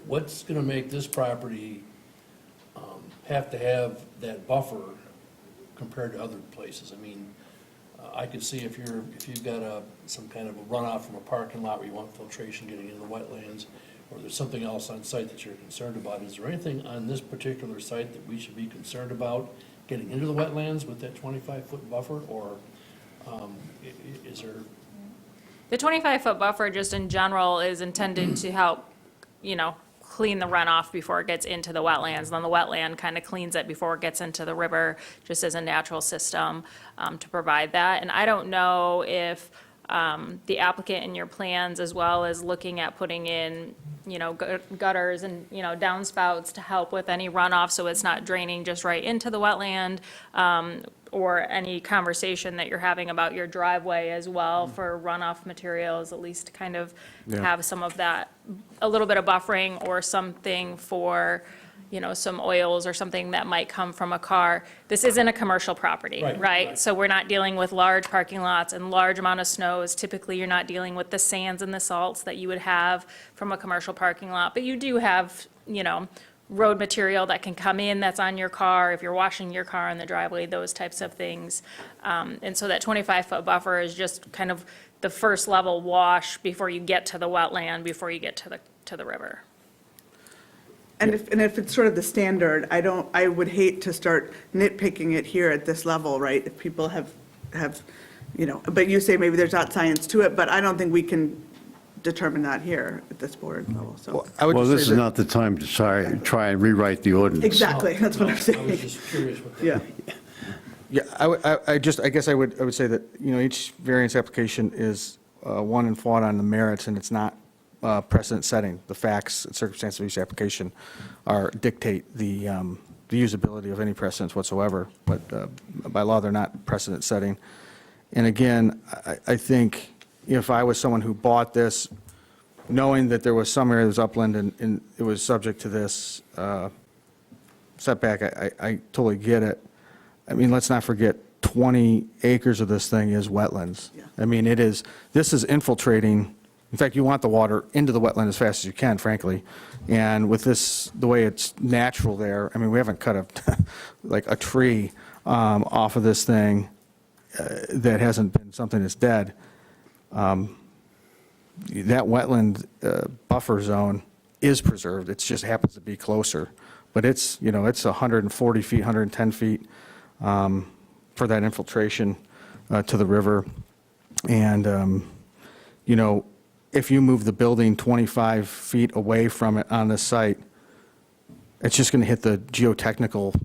What's going to make this property have to have that buffer compared to other places? I mean, I could see if you've got some kind of a runoff from a parking lot where you want filtration getting into the wetlands, or there's something else on site that you're concerned about, is there anything on this particular site that we should be concerned about getting into the wetlands with that 25-foot buffer, or is there? The 25-foot buffer, just in general, is intended to help, clean the runoff before it gets into the wetlands. Then the wetland kind of cleans it before it gets into the river, just as a natural system to provide that. And I don't know if the applicant in your plans, as well as looking at putting in, gutters and, downspouts to help with any runoff, so it's not draining just right into the wetland, or any conversation that you're having about your driveway as well for runoff materials, at least to kind of have some of that, a little bit of buffering or something for, some oils or something that might come from a car. This isn't a commercial property, right? So we're not dealing with large parking lots and large amount of snows. Typically, you're not dealing with the sands and the salts that you would have from a commercial parking lot, but you do have, road material that can come in that's on your car, if you're washing your car in the driveway, those types of things. And so that 25-foot buffer is just kind of the first level wash before you get to the wetland, before you get to the river. And if it's sort of the standard, I would hate to start nitpicking it here at this level, right? If people have, but you say maybe there's not science to it, but I don't think we can determine that here at this board level, so. I would Well, just this say is that- not the time to try and rewrite the ordinance. Exactly, that's what I'm I was saying. just curious what that. Yeah. Yeah, I guess I would say that, each variance application is won and fought on the merits, and it's not precedent setting. The facts and circumstances of each application dictate the usability of any precedents whatsoever, but by law, they're not precedent setting. And again, I think if I was someone who bought this, knowing that there was some area that was upland and it was subject to this setback, I totally get it. I mean, let's not forget, 20 acres of this thing is wetlands. Yeah. I mean, this is infiltrating. In fact, you want the water into the wetland as fast as you can, frankly. And with this, the way it's natural there, I mean, we haven't cut like a tree off of this thing that hasn't been something that's dead. That wetland buffer zone is preserved. It just happens to be closer. But it's 140 feet, 110 feet for that infiltration to the river. And, if you move the building 25 feet away from it on this site, it's just going to hit the geotechnical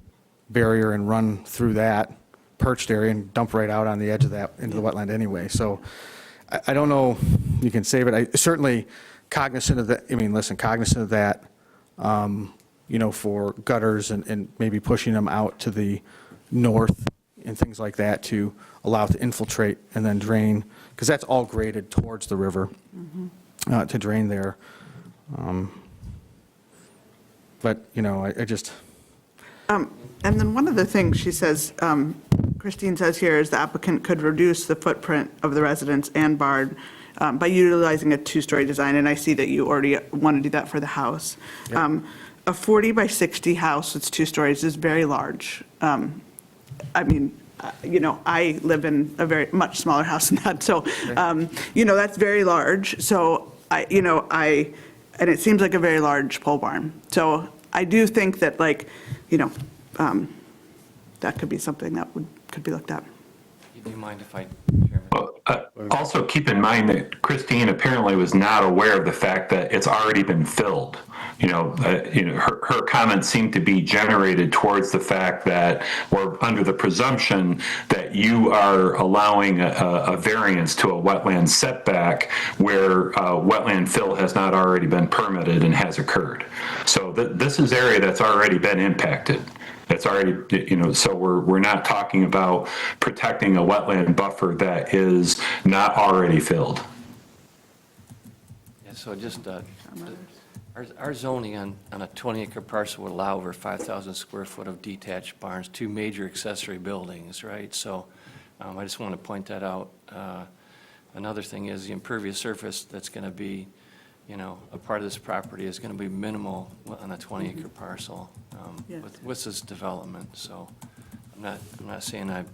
barrier and run through that perched area and dump right out on the edge of that into the wetland anyway. So I don't know, you can save it. I certainly cognizant of that. I mean, listen, cognizant of that, for gutters and maybe pushing them out to the north and things like that to allow it to infiltrate and then drain, because that's all graded towards the river to drain there. But, I just. And then one of the things she says, Christine says here, is the applicant could reduce the footprint of the residence and barn by utilizing a two-story design, and I see that you already want to do that for the house. Yep. A 40 by 60 house that's 2 stories is very large. I mean, I live in a very much smaller house than that, so, that's very large. So, and it seems like a very large pole barn. So I do think that, that could be something that could be looked at. Do you mind if I, Chairman? Also, keep in mind that Christine apparently was not aware of the fact that it's already been filled. Her comments seem to be generated towards the fact that we're under the presumption that you are allowing a variance to a wetland setback where wetland fill has not already been permitted and has occurred. So this is area that's already been impacted. It's already, so we're not talking about protecting a wetland buffer that is not already filled. Yeah, so just, our zoning on a 20-acre parcel would allow over 5,000 square foot of detached barns, 2 major accessory buildings, right? So I just want to point that out. Another thing is the impervious surface that's going to be, a part of this property is going to be minimal on a 20-acre parcel Yeah. with this development. So I'm not saying I,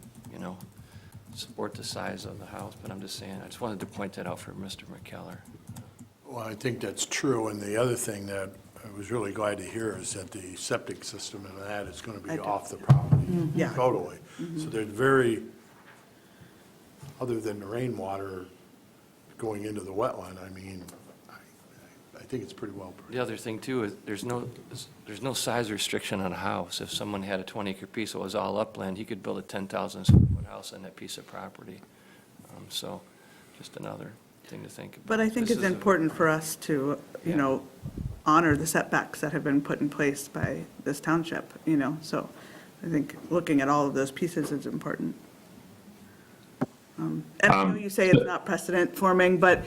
support the size of the house, but I'm just saying, I just wanted to point that out for Mr. McKellar. Well, I think that's true, and the other thing that I was really glad to hear is that the septic system and that is going to I be do. off the property, Yeah. totally. So they're very, other than the rainwater going into the wetland, I mean, I think it's pretty well. The other thing too is there's no size restriction on a house. If someone had a 20-acre piece that was all upland, he could build a 10,000 square foot house on that piece of property. So just another thing to think about. But I think This it's is a- important for us to, you know, honor the setbacks that have been put in place by this township, you know, so I think looking at all of those pieces is important. And I know you say it's not precedent forming, but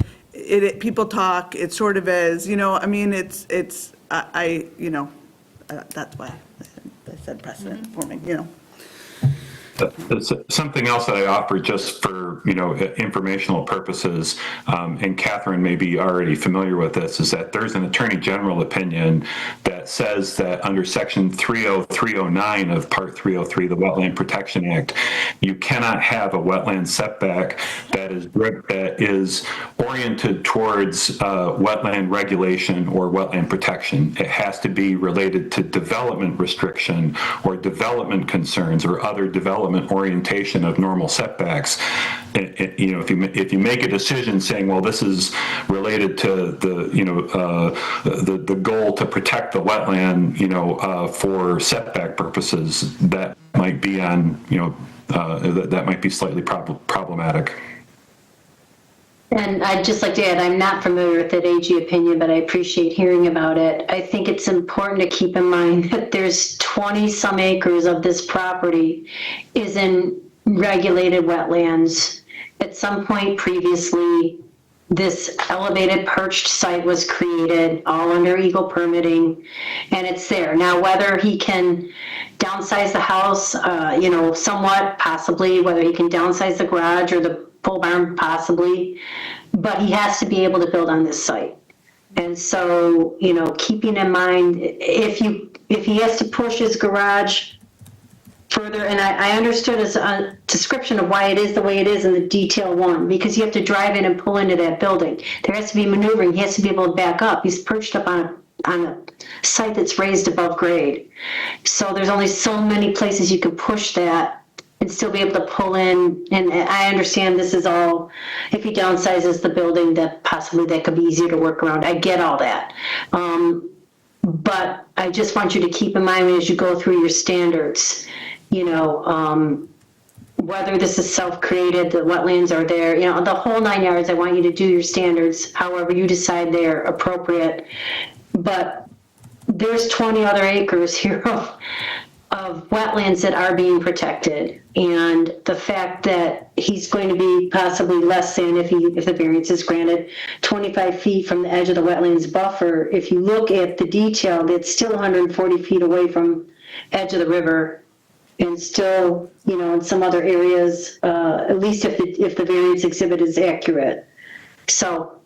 people talk, it sort of is, you know, I mean, you know, that's why I said precedent forming, you know. Something else that I offer just for, informational purposes, and Catherine may be already familiar with this, is that there's an Attorney General opinion that says that under Section 30309 of Part 303, the Wetland Protection Act, you cannot have a wetland setback that is oriented towards wetland regulation or wetland protection. It has to be related to development restriction or development concerns or other development orientation of normal setbacks. If you make a decision saying, well, this is related to the goal to protect the wetland, for setback purposes, that might be that might be slightly problematic. And I'd just like to add, I'm not familiar with that AG opinion, but I appreciate hearing about it. I think it's important to keep in mind that there's 20-some acres of this property is in regulated wetlands. At some point previously, this elevated perched site was created, all under Eagle permitting, and it's there. Now, whether he can downsize the house, somewhat, possibly, whether he can downsize the garage or the pole barn, possibly, but he has to be able to build on this site. And so, keeping in mind, if he has to push his garage further, and I understood his description of why it is the way it is in the detail one, because you have to drive in and pull into that building. There has to be maneuvering. He has to be able to back up. He's perched up on a site that's raised above grade. So there's only so many places you can push that and still be able to pull in. And I understand this is all, if he downsizes the building, that possibly that could be easier to work around. I get all that. But I just want you to keep in mind as you go through your standards, whether this is self-created, the wetlands are there, the whole 9 yards. I want you to do your standards however you decide they're appropriate. But there's 20 other acres here of wetlands that are being protected, and the fact that he's going to be possibly less than, if the variance is granted, 25 feet from the edge of the wetlands buffer. If you look at the detail, it's still 140 feet away from edge of the river, and still, in some other areas, at least if the variance exhibit is accurate. So,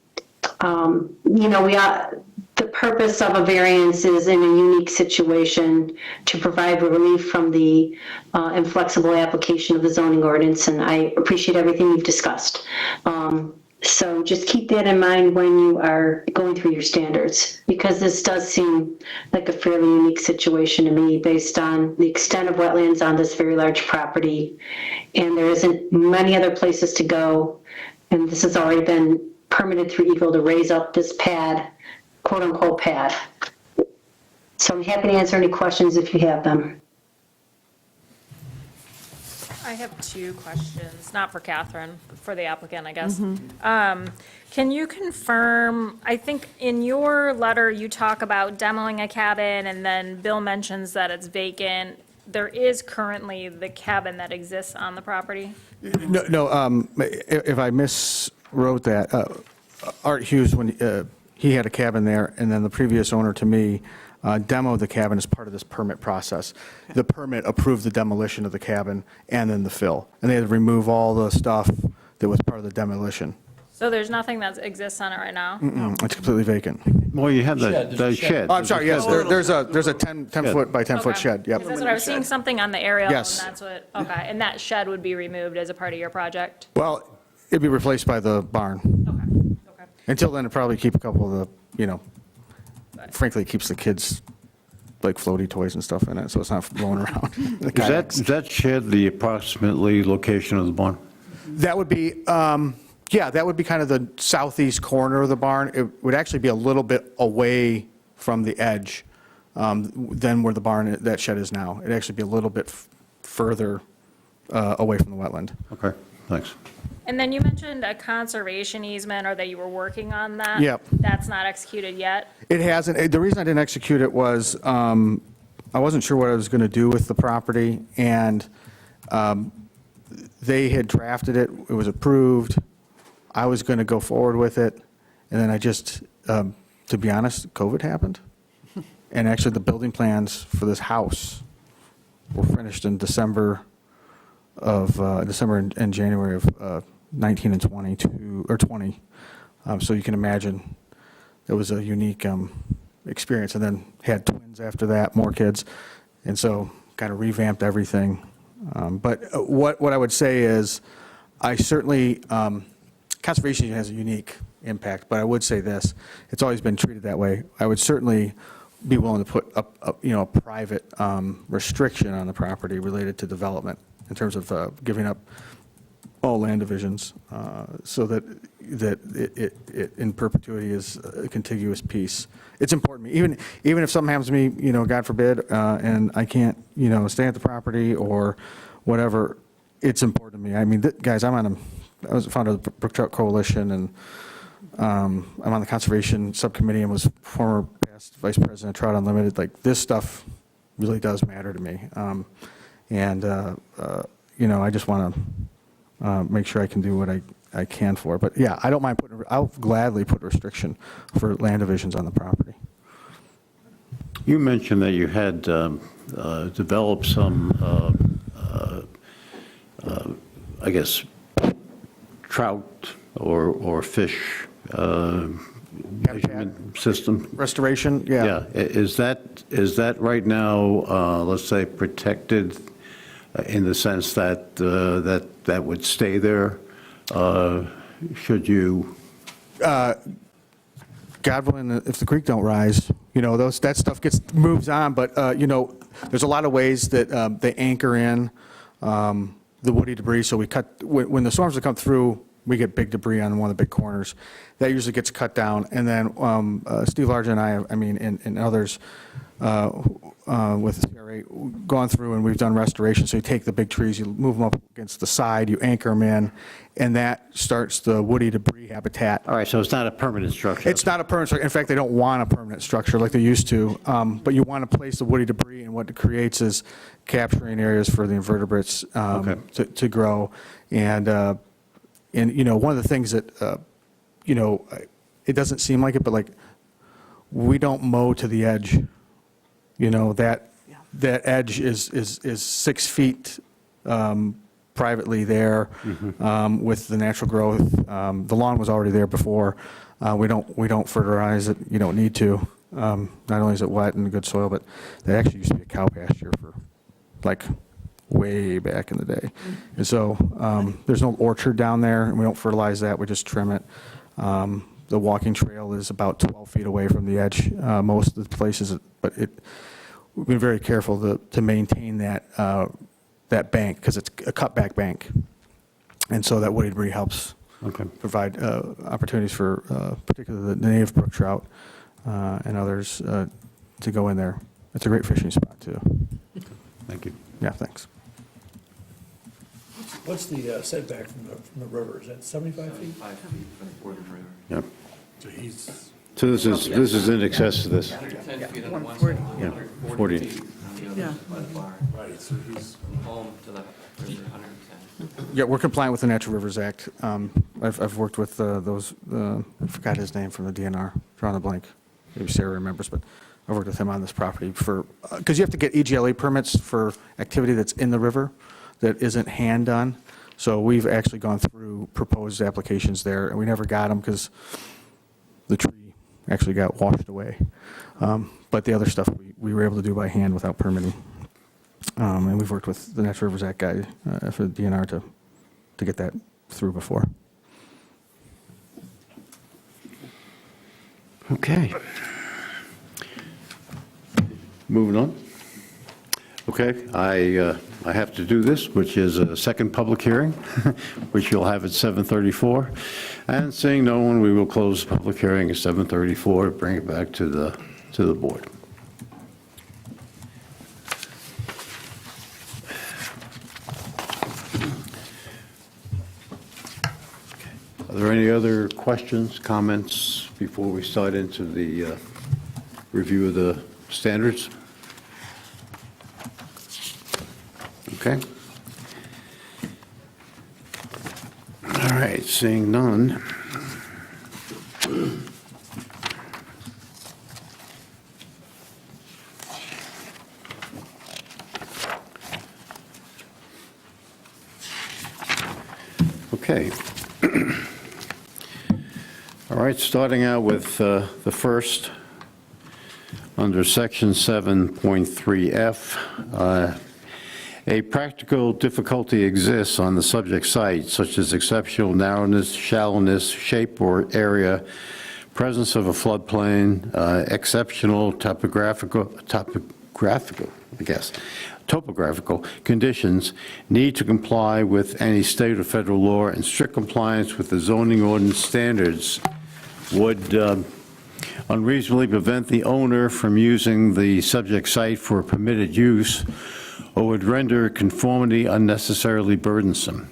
the purpose of a variance is in a unique situation to provide relief from the inflexible application of the zoning ordinance, and I appreciate everything you've discussed. So just keep that in mind when you are going through your standards, because this does seem like a fairly unique situation to me based on the extent of wetlands on this very large property, and there isn't many other places to go, and this has already been permitted through Eagle to raise up this pad, quote-unquote pad. So I'm happy to answer any questions if you have them. I have two questions, not for Catherine, but for the applicant, I guess. Can you confirm, I think in your letter, you talk about demoing a cabin, and then Bill mentions that it's vacant. There is currently the cabin that exists on the property? No, if I miswrote that, Art Hughes, when he had a cabin there, and then the previous owner to me demoed the cabin as part of this permit process. The permit approved the demolition of the cabin and then the fill, and they had to remove all the stuff that was part of the demolition. So there's nothing that exists on it right now? It's completely vacant. Well, you have Shed, the there's a shed. shed. Oh, I'm sorry, yes, there's a 10-foot by 10-foot Okay. shed, yep. That's what I was seeing, something on the aerial, and Yes. that's what, okay, and that shed would be removed as a part of your project? Well, it'd be replaced by the barn. Okay, okay. Until then, it probably keep a couple of the, frankly, it keeps the kids, like floaty toys and stuff in it, so it's not blowing around. The kayaks. Is that shed the approximately location of the barn? That would be, yeah, that would be kind of the southeast corner of the barn. It would actually be a little bit away from the edge than where the barn, that shed is now. It'd actually be a little bit further away from the wetland. Okay, thanks. And then you mentioned a conservation easement, or that you were working on that? Yep. That's not executed yet? It hasn't. The reason I didn't execute it was I wasn't sure what I was going to do with the property, and they had drafted it. It was approved. I was going to go forward with it, and then I just, to be honest, COVID happened. And actually, the building plans for this house were finished in December and January of 19 and 22, or 20. So you can imagine it was a unique experience. And then had twins after that, more kids. And so kind of revamped everything. But what I would say is I certainly, conservation has a unique impact, but I would say this, it's always been treated that way. I would certainly be willing to put a private restriction on the property related to development in terms of giving up all land divisions so that it in perpetuity is a contiguous piece. It's important to me. Even if something happens to me, God forbid, and I can't, stay at the property or whatever, it's important to me. I mean, guys, I was a founder of the Brook Trout Coalition, and I'm on the Conservation Subcommittee and was former past Vice President of Trout Unlimited. Like, this stuff really does matter to me. I just want to make sure I can do what I can for it. But yeah, I don't mind I'll gladly put a restriction for land divisions on the property. You mentioned that you had developed some, I guess, trout or fish measurement system. Restoration, yeah. Yeah, is that right now, let's say, protected in the sense that that would stay there? Should you? God willing, if the creek don't rise, that stuff moves on. But there's a lot of ways that they anchor in the woody debris. So we cut when the storms come through. We get big debris on one of the big corners. That usually gets cut down. And then Steve Large and I mean, and others with the CRA, gone through and we've done restoration. So you take the big trees, you move them up against the side, you anchor them in, and that starts the woody debris habitat. All right, so it's not a permanent structure. It's not a permanent structure. In fact, they don't want a permanent structure like they used to. But you want to place the woody debris, and what it creates is capturing areas for the invertebrates to grow. And one of the things that, it doesn't seem like it, but like, we don't mow to the edge. That edge is 6 feet privately there with the natural growth. The lawn was already there before. We don't fertilize it. You don't need to. Not only is it wet and good soil, but that actually used to be a cow pasture for like way back in the day. And so there's no orchard down there, and we don't fertilize that. We just trim it. The walking trail is about 12 feet away from the edge most of the places, but we've been very careful to maintain that bank because it's a cutback bank. And so that woody debris helps provide opportunities for particularly the native brook trout and others to go in there. It's a great fishing spot, too. Thank you. Yeah, thanks. What's the setback from the river? Is that 75 feet? 5 feet from the border of the river. Yep. So he's, So this is in excess of this. 110 feet on one side, 140 40. feet on the other Yeah. by the barn. right, so he's, From home to the river, 110. Yeah, we're compliant with the Natural Rivers Act. I've worked with those, I forgot his name from the DNR, drawing a blank. Maybe Sarah remembers, but I've worked with him on this property because you have to get EGLA permits for activity that's in the river that isn't hand done. So we've actually gone through proposed applications there, and we never got them because the tree actually got washed away. But the other stuff we were able to do by hand without permitting. And we've worked with the Natural Rivers Act guy for the DNR to get that through before. Okay. Moving on. Okay, I have to do this, which is a second public hearing, which you'll have at 7:34. And seeing no one, we will close the public hearing at 7:34, bring it back to the board. Are there any other questions, comments before we start into the review of the standards? Okay. All right, seeing none. Okay. All right, starting out with the first, under section 7.3F, a practical difficulty exists on the subject site, such as exceptional narrowness, shallowness, shape or area, presence of a floodplain, exceptional topographical, topographical conditions, need to comply with any state or federal law, and strict compliance with the zoning ordinance standards would unreasonably prevent the owner from using the subject site for permitted use, or would render conformity unnecessarily burdensome.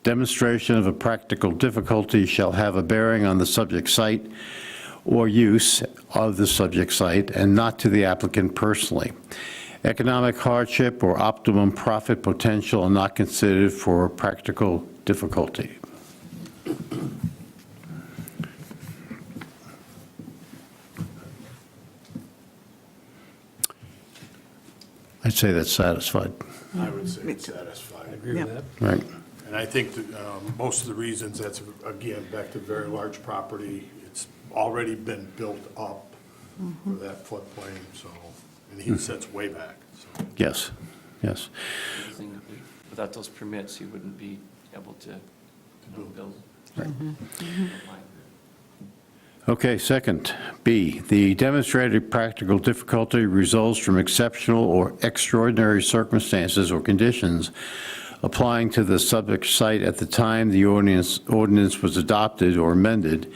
Demonstration of a practical difficulty shall have a bearing on the subject site or use of the subject site, and not to the applicant personally. Economic hardship or optimum profit potential are not considered for practical difficulty. I'd say that's satisfied, I would say it's satisfied. I agree with that. right? And I think that most of the reasons, that's, again, back to very large property, it's already been built up for that floodplain, so, and he sets way back, so. Yes, yes. Without those permits, you wouldn't be able to build. Okay, second, B, the demonstrated practical difficulty results from exceptional or extraordinary circumstances or conditions applying to the subject site at the time the ordinance was adopted or amended,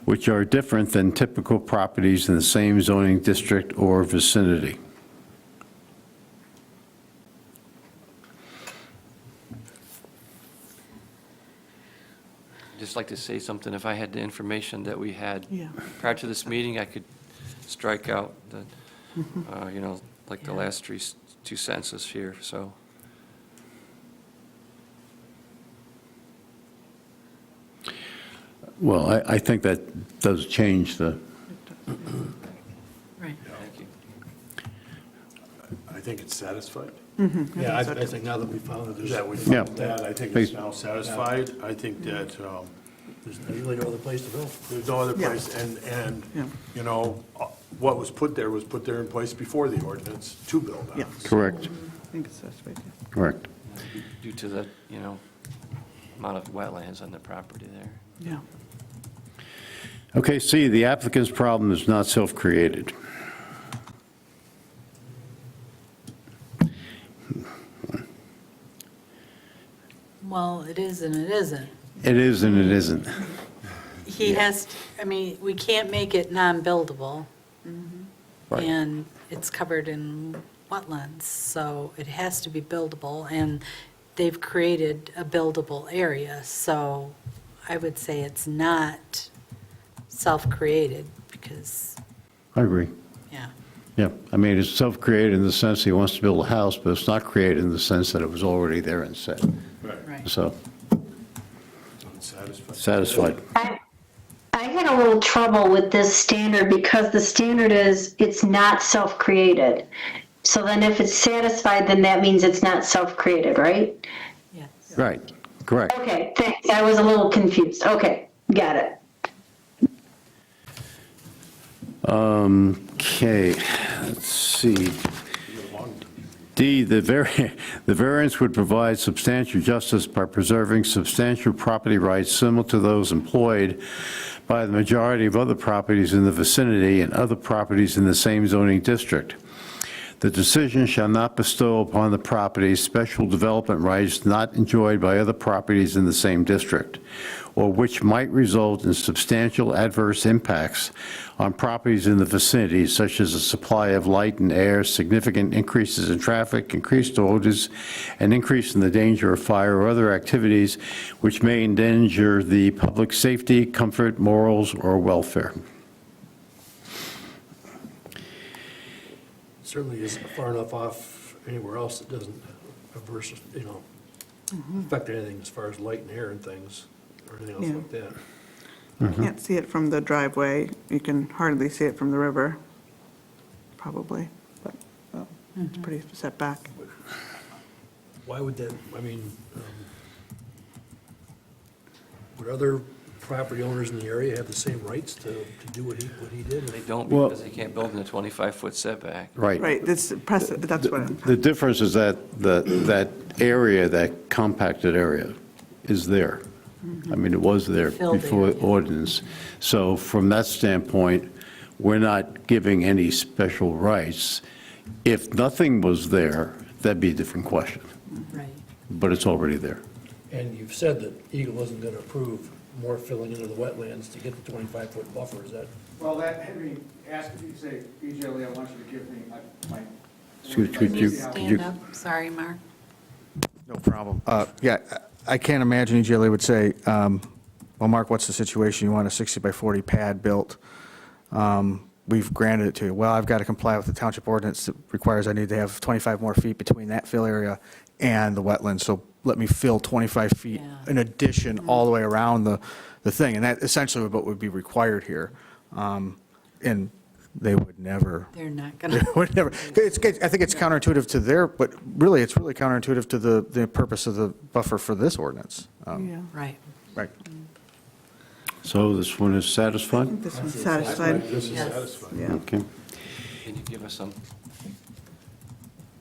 which are different than typical properties in the same zoning district or vicinity. Just like to say something, if I had the information that we had Yeah. prior to this meeting, I could strike out the, like the last two sentences here, so. Well, I think that does change the, Right. Thank you. I think it's satisfied. Yeah, I think now that we found it, That we Yeah. found that, I think it's now satisfied. I think that there's really no other place to build. there's no other Yeah. place, and, Yeah. you know, what was put there in place before the ordinance to build on. Yeah. correct, I think it's satisfied, yeah. correct. Due to the, amount of wetlands on the property there. Yeah. Okay, C, the applicant's problem is not self-created. Well, it is and it isn't. It is and it isn't. He has, we can't make it non-buildable. Right. And it's covered in wetlands, so it has to be buildable, and they've created a buildable area, so I would say it's not self-created, because, I agree. yeah. Yeah, it's self-created in the sense he wants to build a house, but it's not created in the sense that it was already there and set. Right. So, It's satisfied. satisfied. I had a little trouble with this standard because the standard is, it's not self-created. So then if it's satisfied, then that means it's not self-created, right? Yes. Right, correct. Okay, thanks. I was a little confused. Okay, got it. Okay, let's see. D, the variance would provide substantial justice by preserving substantial property rights similar to those employed by the majority of other properties in the vicinity and other properties in the same zoning district. The decision shall not bestow upon the property special development rights not enjoyed by other properties in the same district, or which might result in substantial adverse impacts on properties in the vicinity, such as the supply of light and air, significant increases in traffic, increased odors, an increase in the danger of fire or other activities which may endanger the public safety, comfort, morals, or welfare. Certainly isn't far enough off anywhere else that doesn't adverse, affect anything as far as light and air and things, or anything else Yeah. like that. You can't see it from the driveway. You can hardly see it from the river, probably, but well, it's pretty set back. Why would that, would other property owners in the area have the same rights to do what he did? They don't Well- because they can't build in a 25-foot setback. Right. Right, that's what I'm, The difference is that that area, that compacted area, is there. I mean, it was there Filled before area. ordinance. So from that standpoint, we're not giving any special rights. If nothing was there, that'd be a different question, Right. but it's already there. And you've said that Eagle isn't going to approve more filling into the wetlands to get the 25-foot buffer, is that? Well, that, Henry asked if you say, BJ Lee, I want you to give me my. Could you- Stand up, sorry, Mark. No problem. Yeah, I can't imagine EJLA would say, well, Mark, what's the situation? You want a 60 by 40 pad built? We've granted it to you. Well, I've got to comply with the township ordinance that requires I need to have 25 more feet between that fill area and the wetlands. So let me fill 25 feet Yeah. in addition all the way around the thing. And that essentially what would be required here. And they would never. They're not They going to, would never. I think it's counterintuitive to their, but really, it's really counterintuitive to the purpose of the buffer for this ordinance. yeah. right. Right. So this one is satisfied? This one's satisfied, Yes. yeah. Okay. Can you give us some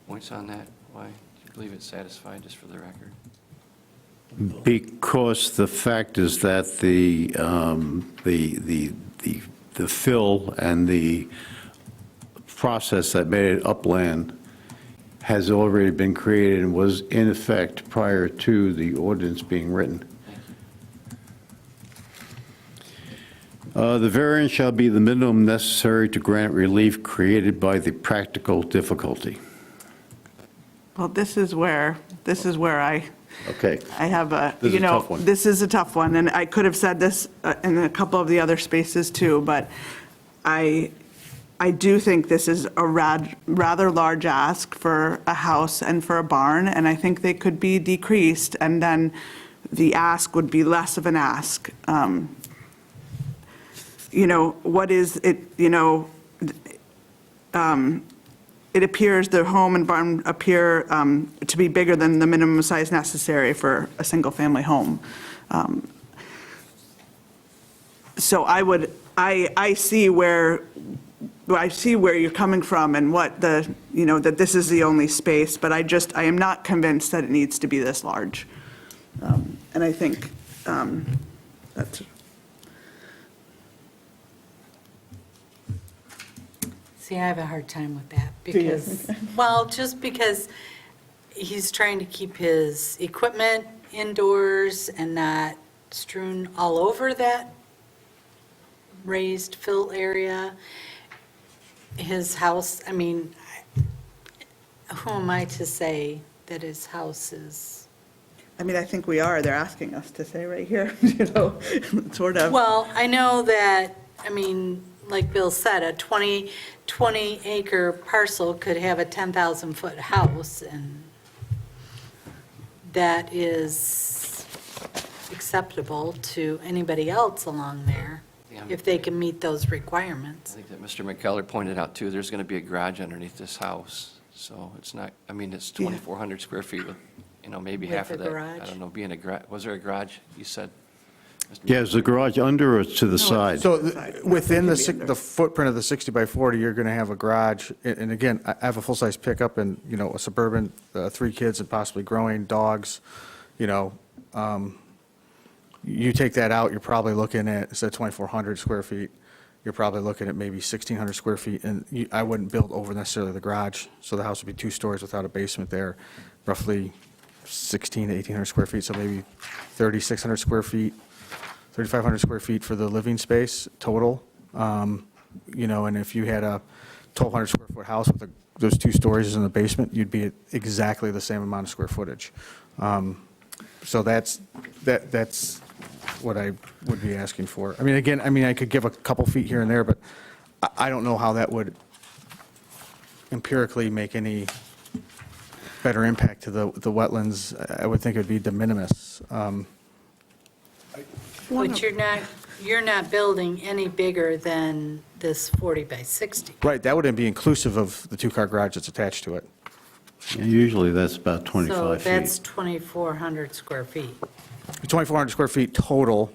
points on that? Why do you believe it's satisfied, just for the record? Because the fact is that the fill and the process that made it upland has already been created and was in effect prior to the ordinance being written. The variance shall be the minimum necessary to grant relief created by the practical difficulty. Well, this is where I Okay. have This is a tough one. this is a tough one, and I could have said this in a couple of the other spaces too, but I do think this is a rather large ask for a house and for a barn, and I think they could be decreased, and then the ask would be less of an ask. What is it, it appears the home and barn appear to be bigger than the minimum size necessary for a single-family home. So I see where you're coming from and what that this is the only space, but I am not convinced that it needs to be this large. And I think that's. See, I have a hard time with that because, well, just because he's trying to keep his equipment indoors and not strewn all over that raised fill area. His house, I mean, who am I to say that his house is? I mean, I think we are. They're asking us to say right here, sort of. Well, I know that, I mean, like Bill said, a 20-acre parcel could have a 10,000-foot house, and that is acceptable to anybody else along there, Yeah. if they can meet those I requirements. think that Mr. McKellar pointed out, too, there's going to be a garage underneath this house. So it's not, I mean, it's 2,400 square feet with, maybe With half a of that. garage? I don't know, being a garage, was there a garage, you said? Mr. Yeah, is the garage under or to the side? So within the footprint of the 60 by 40, you're going to have a garage. And again, I have a full-size pickup and, a Suburban, 3 kids and possibly growing dogs, you take that out, you're probably looking at, instead of 2,400 square feet, you're probably looking at maybe 1,600 square feet, and I wouldn't build over necessarily the garage, so the house would be 2 stories without a basement there, roughly 1,600 to 1,800 square feet, so maybe 3,600 square feet, 3,500 square feet for the living space total. You know, and if you had a 1,200 square foot house with those 2 stories in the basement, you'd be at exactly the same amount of square footage. So that's what I would be asking for. I mean, again, I could give a couple feet here and there, but I don't know how that would empirically make any better impact to the wetlands. I would think it would be de minimis. But you're not building any bigger than this 40 by 60. Right, that wouldn't be inclusive of the 2-car garage that's attached to it. Usually that's about So 25 that's feet. 2,400 square feet. 2,400 square feet total,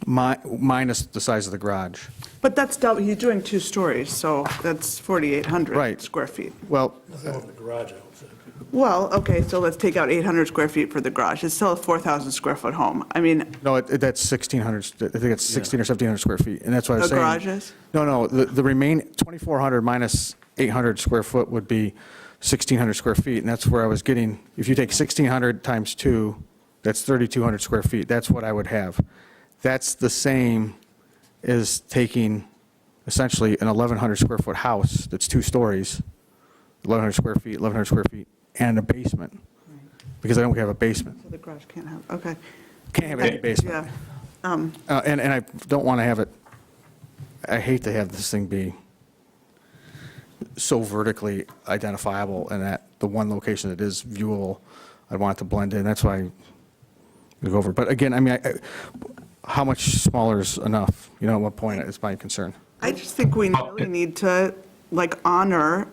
minus the size of the garage. But that's double, he's doing 2 stories, so that's 4,800 Right. square feet. Well, Nothing over the garage, I would say. Well, okay, so let's take out 800 square feet for the garage. It's still a 4,000 square foot home. I mean, no, that's 1,600, I think it's 1,600 or 1,700 square feet, and that's what I was the saying. garage is? No, the remaining 2,400 minus 800 square foot would be 1,600 square feet, and that's where I was getting, if you take 1,600 times 2, that's 3,200 square feet, that's what I would have. That's the same as taking essentially an 1,100 square foot house that's 2 stories, 1,100 square feet, 1,100 square feet, and a basement, because I don't have a basement. So the garage can't have, okay. Can't have any basement. Yeah. And I don't want to have it, I hate to have this thing be so vertically identifiable and at the one location that is viewable. I want it to blend in, that's why we go over. But again, how much smaller is enough? You know, at what point is my concern? I just think we really need to, honor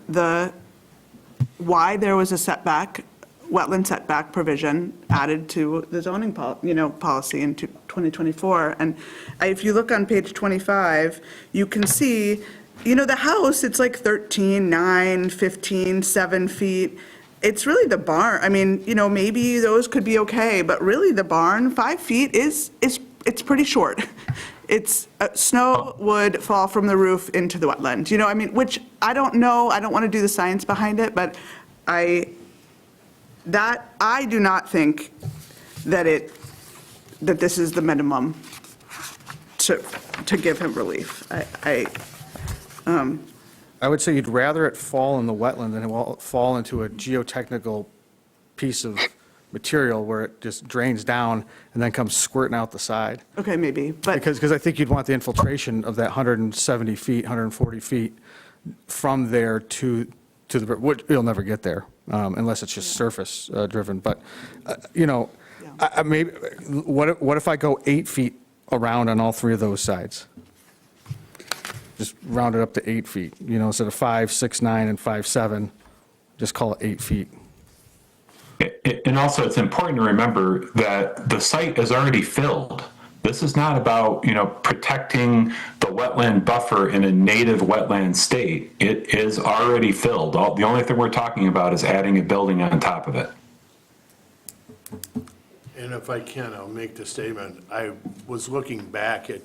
why there was a setback, wetland setback provision added to the zoning policy in 2024. And if you look on page 25, you can see, the house, it's like 13, 9, 15, 7 feet. It's really the barn. Maybe those could be okay, but really the barn, 5 feet it's pretty short. It's, snow would fall from the roof into the wetland, which I don't know, I don't want to do the science behind it, but I do not think that this is the minimum to give him relief. I would say you'd rather it fall in the wetland than it fall into a geotechnical piece of material where it just drains down and then comes squirting out the side. Okay, maybe, but. Because I think you'd want the infiltration of that 170 feet, 140 feet from there to the, which you'll never get there unless it's just surface driven. But, maybe, what if I go 8 feet around on all 3 of those sides? Just round it up to 8 feet, instead of 5, 6, 9, and 5, 7, just call it 8 feet. And also, it's important to remember that the site is already filled. This is not about, protecting the wetland buffer in a native wetland state. It is already filled. The only thing we're talking about is adding a building on top of it. And if I can, I'll make the statement. I was looking back at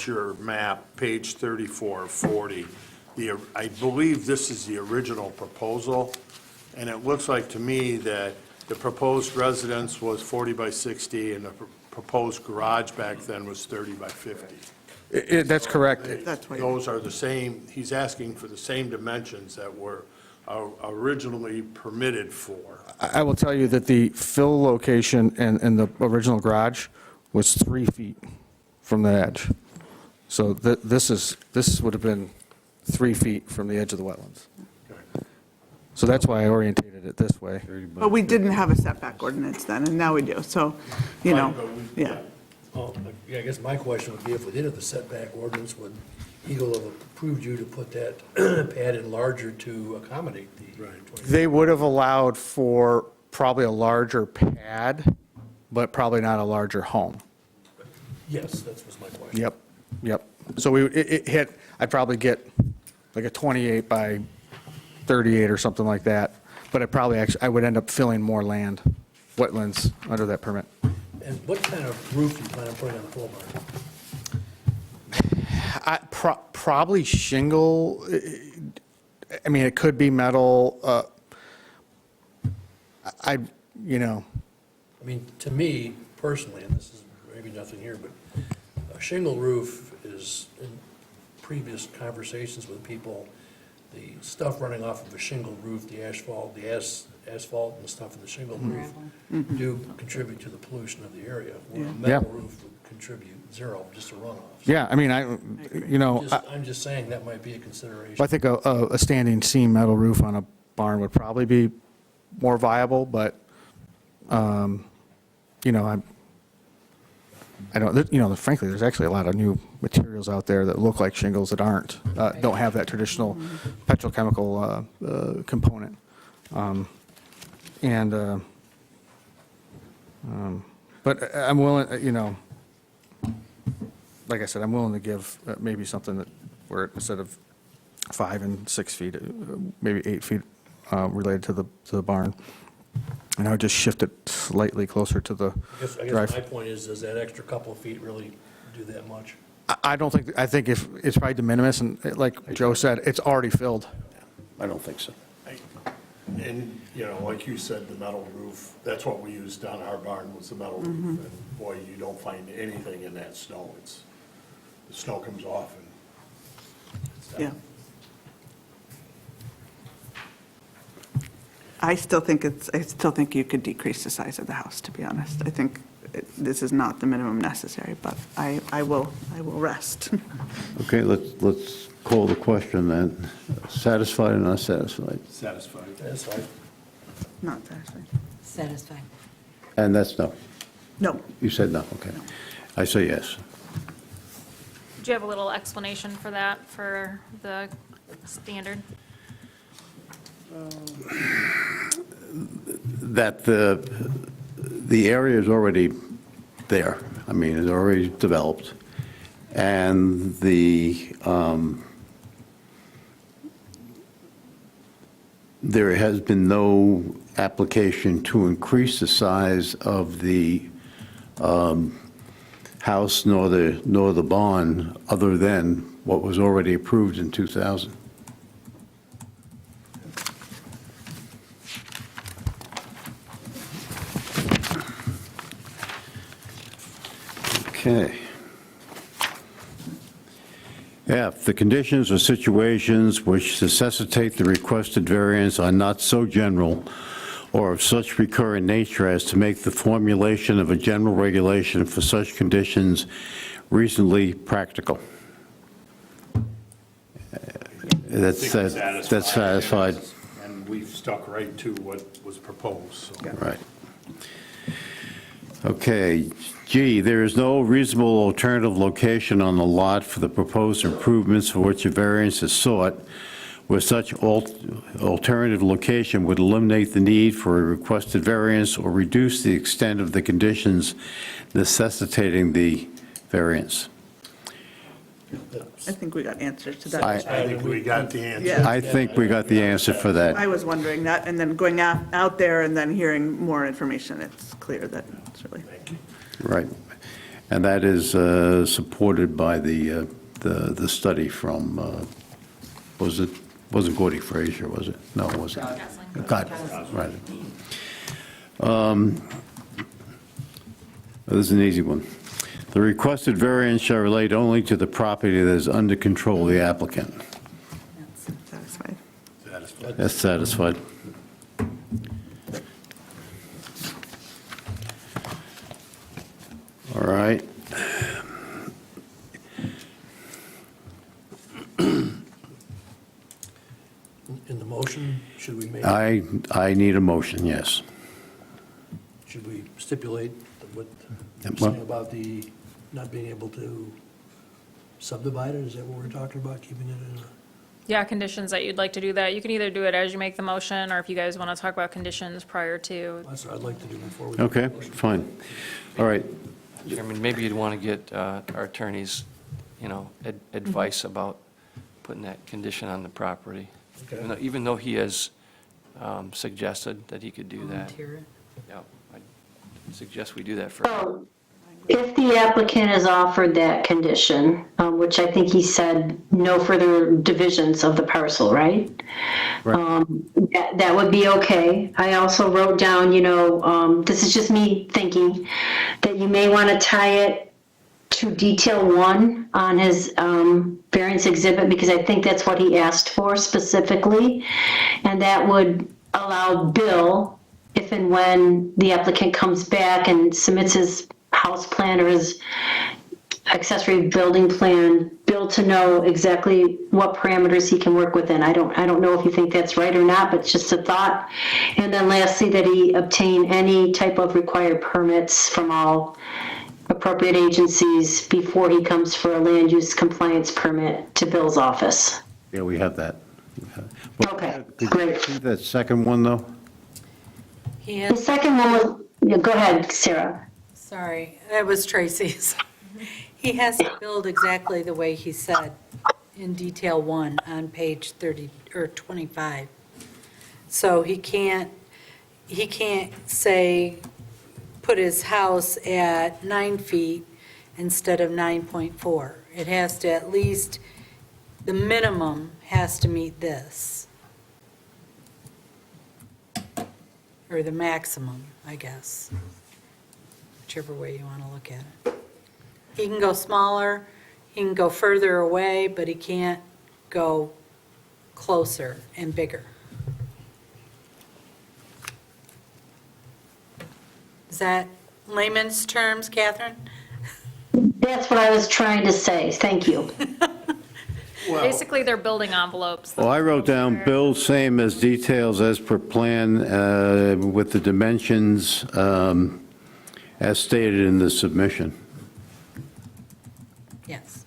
your map, page 3440. I believe this is the original proposal, and it looks like to me that the proposed residence was 40 by 60, and the proposed garage back then was 30 by 50. That's correct. That's right. Those are the same, he's asking for the same dimensions that were originally permitted for. I will tell you that the fill location and the original garage was 3 feet from the edge. So this would have been 3 feet from the edge of the wetlands. So that's why I orientated it this way. But we didn't have a setback ordinance then, and now we do, so, yeah. Well, I guess my question would be, if we did have the setback ordinance, would Eagle have approved you to put that pad in larger to accommodate the? They would have allowed for probably a larger pad, but probably not a larger home. Yes, that was my question. Yep. So I'd probably get like a 28 by 38 or something like that, but I would end up filling more land, wetlands, under that permit. And what kind of roof do you plan on putting on the pole barn? Probably shingle. I mean, it could be metal. I mean, to me personally, and this is maybe nothing here, but a shingle roof is, in previous conversations with people, the stuff running off of a shingle roof, the asphalt, asphalt and the stuff in the shingle roof do contribute to the pollution of the area, where a metal roof would contribute zero, just a runoff. Yeah, I mean, I'm just saying that might be a consideration. I think a standing seam metal roof on a barn would probably be more viable, but, frankly, there's actually a lot of new materials out there that look like shingles that don't have that traditional petrochemical component. But I'm willing, like I said, I'm willing to give maybe something that where instead of 5 and 6 feet, maybe 8 feet related to the barn. And I would just shift it slightly closer to the I guess drive. my point is, does that extra couple of feet really do that much? I think if it's probably de minimis, and like Joe said, it's already filled. I don't think so. And, like you said, the metal roof, that's what we used on our barn, was the metal roof. And boy, you don't find anything in that snow. The snow comes off and it's down. Yeah. I still think you could decrease the size of the house, to be honest. I think this is not the minimum necessary, but I will rest. Okay, let's call the question then. Satisfied or not satisfied? Satisfied. That's fine. Not satisfied. Satisfied. And that's no. No. You said no, okay. I say yes. Do you have a little explanation for that, for the standard? That the area is already there. I mean, it's already developed. And there has been no application to increase the size of the house nor the barn other than what was already approved in 2000. Okay. F, the conditions or situations which necessitate the requested variance are not so general or of such recurrent nature as to make the formulation of a general regulation for such conditions reasonably practical. That's satisfied. And we've stuck right to what was proposed, so. Right. Okay, G, there is no reasonable alternative location on the lot for the proposed improvements for which a variance is sought, where such alternative location would eliminate the need for a requested variance or reduce the extent of the conditions necessitating the variance. I think we got answers to that. I think we got the answer. Yeah. I think we got the answer for that. I was wondering that, and then going out there and then hearing more information, it's clear that it's really. Right. And that is supported by the study from, wasn't Gordy Fraser, was it? No, it wasn't. God, right. This is an easy one. The requested variance shall relate only to the property that is under control of the applicant. Satisfied. That's satisfied. All right. In the motion, should we make, I need a motion, yes. should we stipulate what you're Well- saying about the not being able to subdivide it? Is that what we're talking about, keeping it in a? Yeah, conditions that you'd like to do that. You can either do it as you make the motion, or if you guys want to talk about conditions prior to. That's what I'd like to do before we. Okay, fine. All right. Chairman, maybe you'd want to get our attorney's, advice about putting that condition on the property. Okay. Even though he has suggested that he could do that. Volunteer it. Yeah, suggest we do that first. So if the applicant is offered that condition, which I think he said no further divisions of the parcel, right? That would be okay. I also wrote down, this is just me thinking, that you may want to tie it to detail 1 on his variance exhibit, because I think that's what he asked for specifically. And that would allow Bill, if and when the applicant comes back and submits his house plan or his accessory building plan, Bill to know exactly what parameters he can work within. I don't know if you think that's right or not, but it's just a thought. And then lastly, that he obtain any type of required permits from all appropriate agencies before he comes for a land use compliance permit to Bill's office. Yeah, we have that. Okay, Could you great. see that second one, though? He The has, second one was, yeah, go ahead, Sarah. sorry, that was Tracy's. He has to build exactly the way he said in detail 1 on page 30, or 25. So he can't say, put his house at 9 feet instead of 9.4. It has to at least, the minimum has to meet this. Or the maximum, I guess. Whichever way you want to look at it. He can go smaller, he can go further away, but he can't go closer and bigger. Is that layman's terms, Catherine? That's what I was trying to say. Thank you. Basically, they're building envelopes. Well, I wrote down build same as details as per plan with the dimensions as stated in the submission. Yes.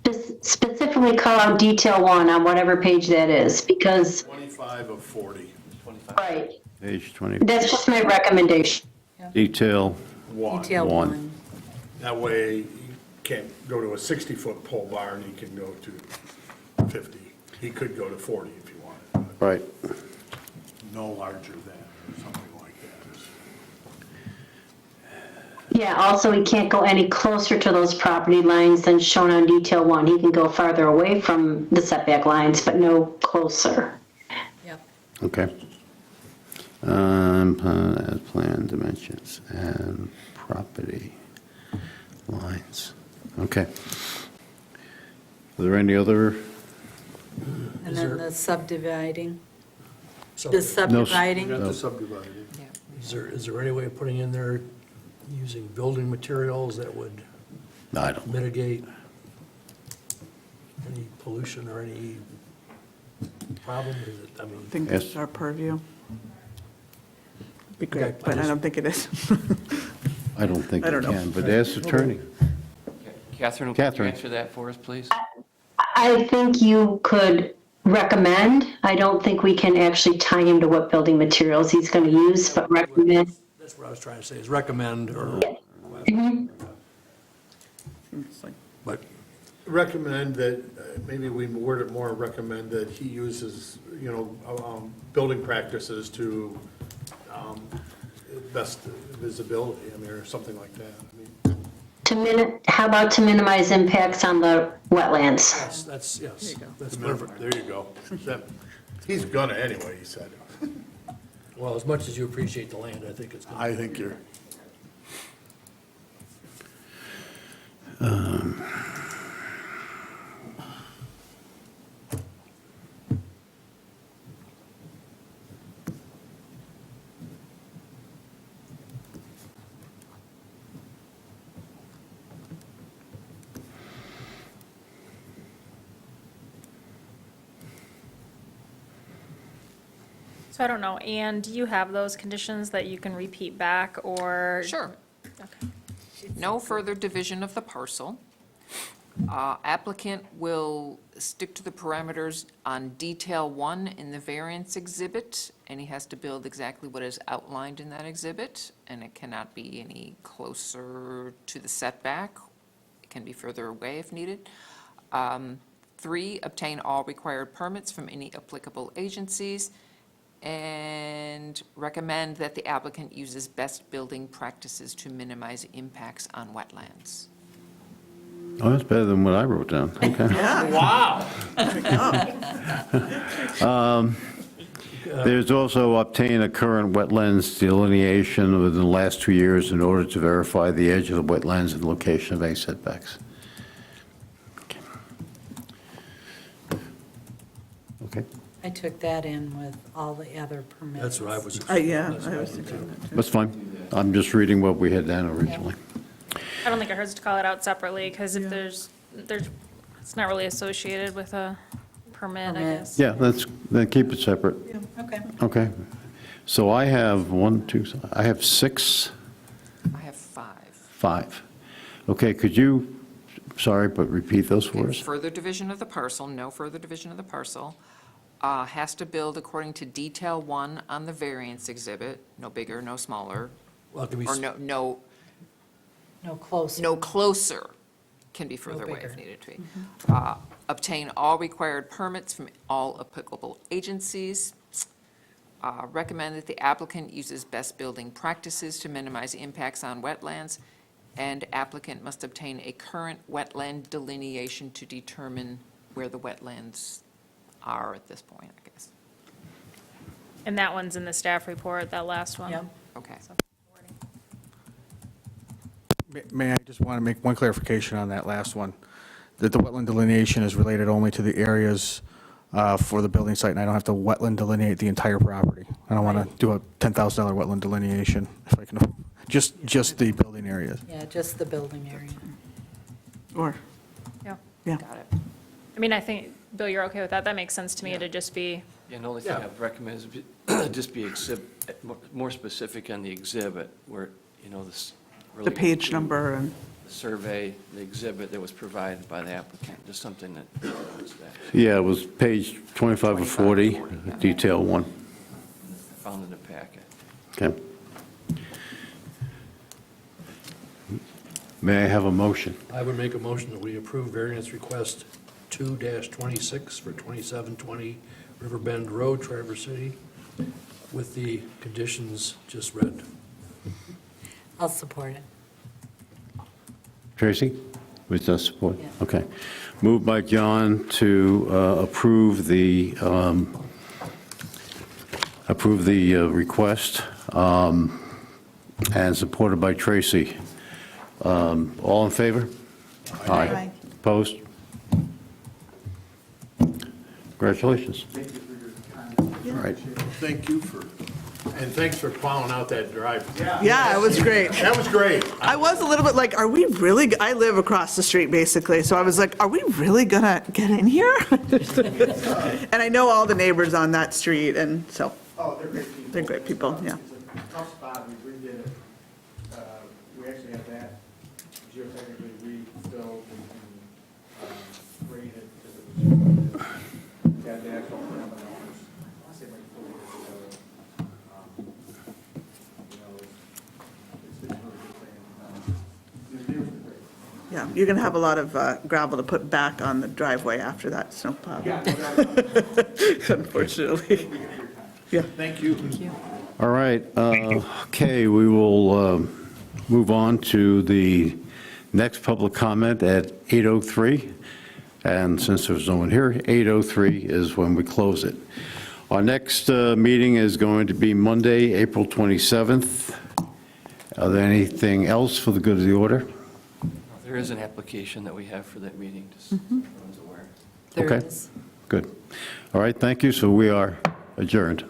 Just specifically call out detail 1 on whatever page that is, because, 25 of 40. right, Page 20, that's just my recommendation. detail Detail One. 1. That way, you can't go to a 60-foot pole barn, he can go to 50. He could go to 40 if you wanted, Right. but no larger than, or something like that. Yeah, also, he can't go any closer to those property lines than shown on detail 1. He can go farther away from the setback lines, but no closer. Yep. Okay. Plan dimensions and property lines. Okay. Are there any other? And then the subdividing, So the is subdividing. Got the subdivided. there any way of putting in there using building materials that would No, I don't. mitigate any pollution or any problem? Is it, I mean, I think Yes. that's our purview. Be Okay, great, but I don't think it is. I don't think I you don't know. can, but ask attorney. Catherine, would you Catherine. answer that for us, please? I think you could recommend. I don't think we can actually tie him to what building materials he's going to use, but recommend. that's what I was trying to say, is recommend or, It's like- but, Recommend that, maybe we word it more, recommend that he uses, building practices to best visibility, or something like that. How about to minimize impacts on the wetlands? yes, that's There perfect. you go. He's gonna anyway, he said. Well, as much as you appreciate the land, I think it's good. I think you're. So I don't know, Ann, do you have those conditions that you can repeat back, or? Sure. Okay. No further division of the parcel. Applicant will stick to the parameters on detail 1 in the variance exhibit, and he has to build exactly what is outlined in that exhibit, and it cannot be any closer to the setback. It can be further away if needed. 3, obtain all required permits from any applicable agencies. and recommend that the applicant uses best building practices to minimize impacts on wetlands. Oh, that's better than what I wrote down. Okay. There's also obtain a current wetlands delineation within the last 2 years in order to verify the edge of the wetlands and location of any setbacks. Okay, I took that in with all the other permits. That's what I was. Yeah, that's I what was would thinking do. that too. that's fine. I'm just reading what we had down originally. I don't think it hurts to call it out separately, because if there's, it's not really associated with a permit, I Permit. guess. Yeah, then keep it separate. Okay. Okay. So I have I have 6, I have 5. 5. Okay, could you, sorry, but repeat those for us? Further division of the parcel, no further division of the parcel. Has to build according to detail 1 on the variance exhibit, no bigger, no smaller, Well, it can be or s- No closer. no closer, can be further away if bigger. needed to be. Obtain all required permits from all applicable agencies. Recommend that the applicant uses best building practices to minimize impacts on wetlands, and applicant must obtain a current wetland delineation to determine where the wetlands are at this point, I guess. And that one's in the staff report, that last one. Yep. Okay. May I just want to make one clarification on that last one, that the wetland delineation is related only to the areas for the building site, and I don't have to wetland delineate the entire property. I don't want to do a $10,000 wetland delineation, if I can, just the building areas. Yeah, just the building area. Or, Yeah. yeah. Got it. I mean, I think, Bill, you're okay with that? That makes sense to me to just be, Yeah, and the only thing I'd recommend is just be more specific on the exhibit, where, you know, this. The page number and, The survey, the exhibit that was provided by the applicant, just something that, notes that, Yeah, it was page 25 of 40, detail 1. found in the packet. Okay. May I have a motion? I would make a motion that we approve variance request 2-26 for 2720 Riverbend Road, Traverse City, with the conditions just read. I'll support it. Tracy? With the support? Yeah. Okay. Moved by John to approve the request, and supported by Tracy. All in favor? Aye. Opposed? Congratulations. Thank you for your time. All right. Thank you and thanks for plowing out that drive. yeah, it was great. That was great. I was a little bit like, are we really, I live across the street basically, so I was like, are we really gonna get in here? And I know all the neighbors on that street, and so, Oh, they're great people. They're great people, yeah. It's a tough spot, we redid it. We actually have that geotechnically refilled and graded because it was, had the actual permit owners, I say like 4 years ago. You know, it's a really good thing. The views are great. yeah, you're gonna have a lot of gravel to put back on the driveway after that snowplow. Yeah, no, Unfortunately. Yeah. Thank you. All right, okay, we will move on to the next public comment at 8:03. And since there's no one here, 8:03 is when we close it. Our next meeting is going to be Monday, April 27th. Are there anything else for the good of the order? There is an application that we have for that meeting, just so everyone's aware. There Okay. is. Good. All right, thank you. So we are adjourned.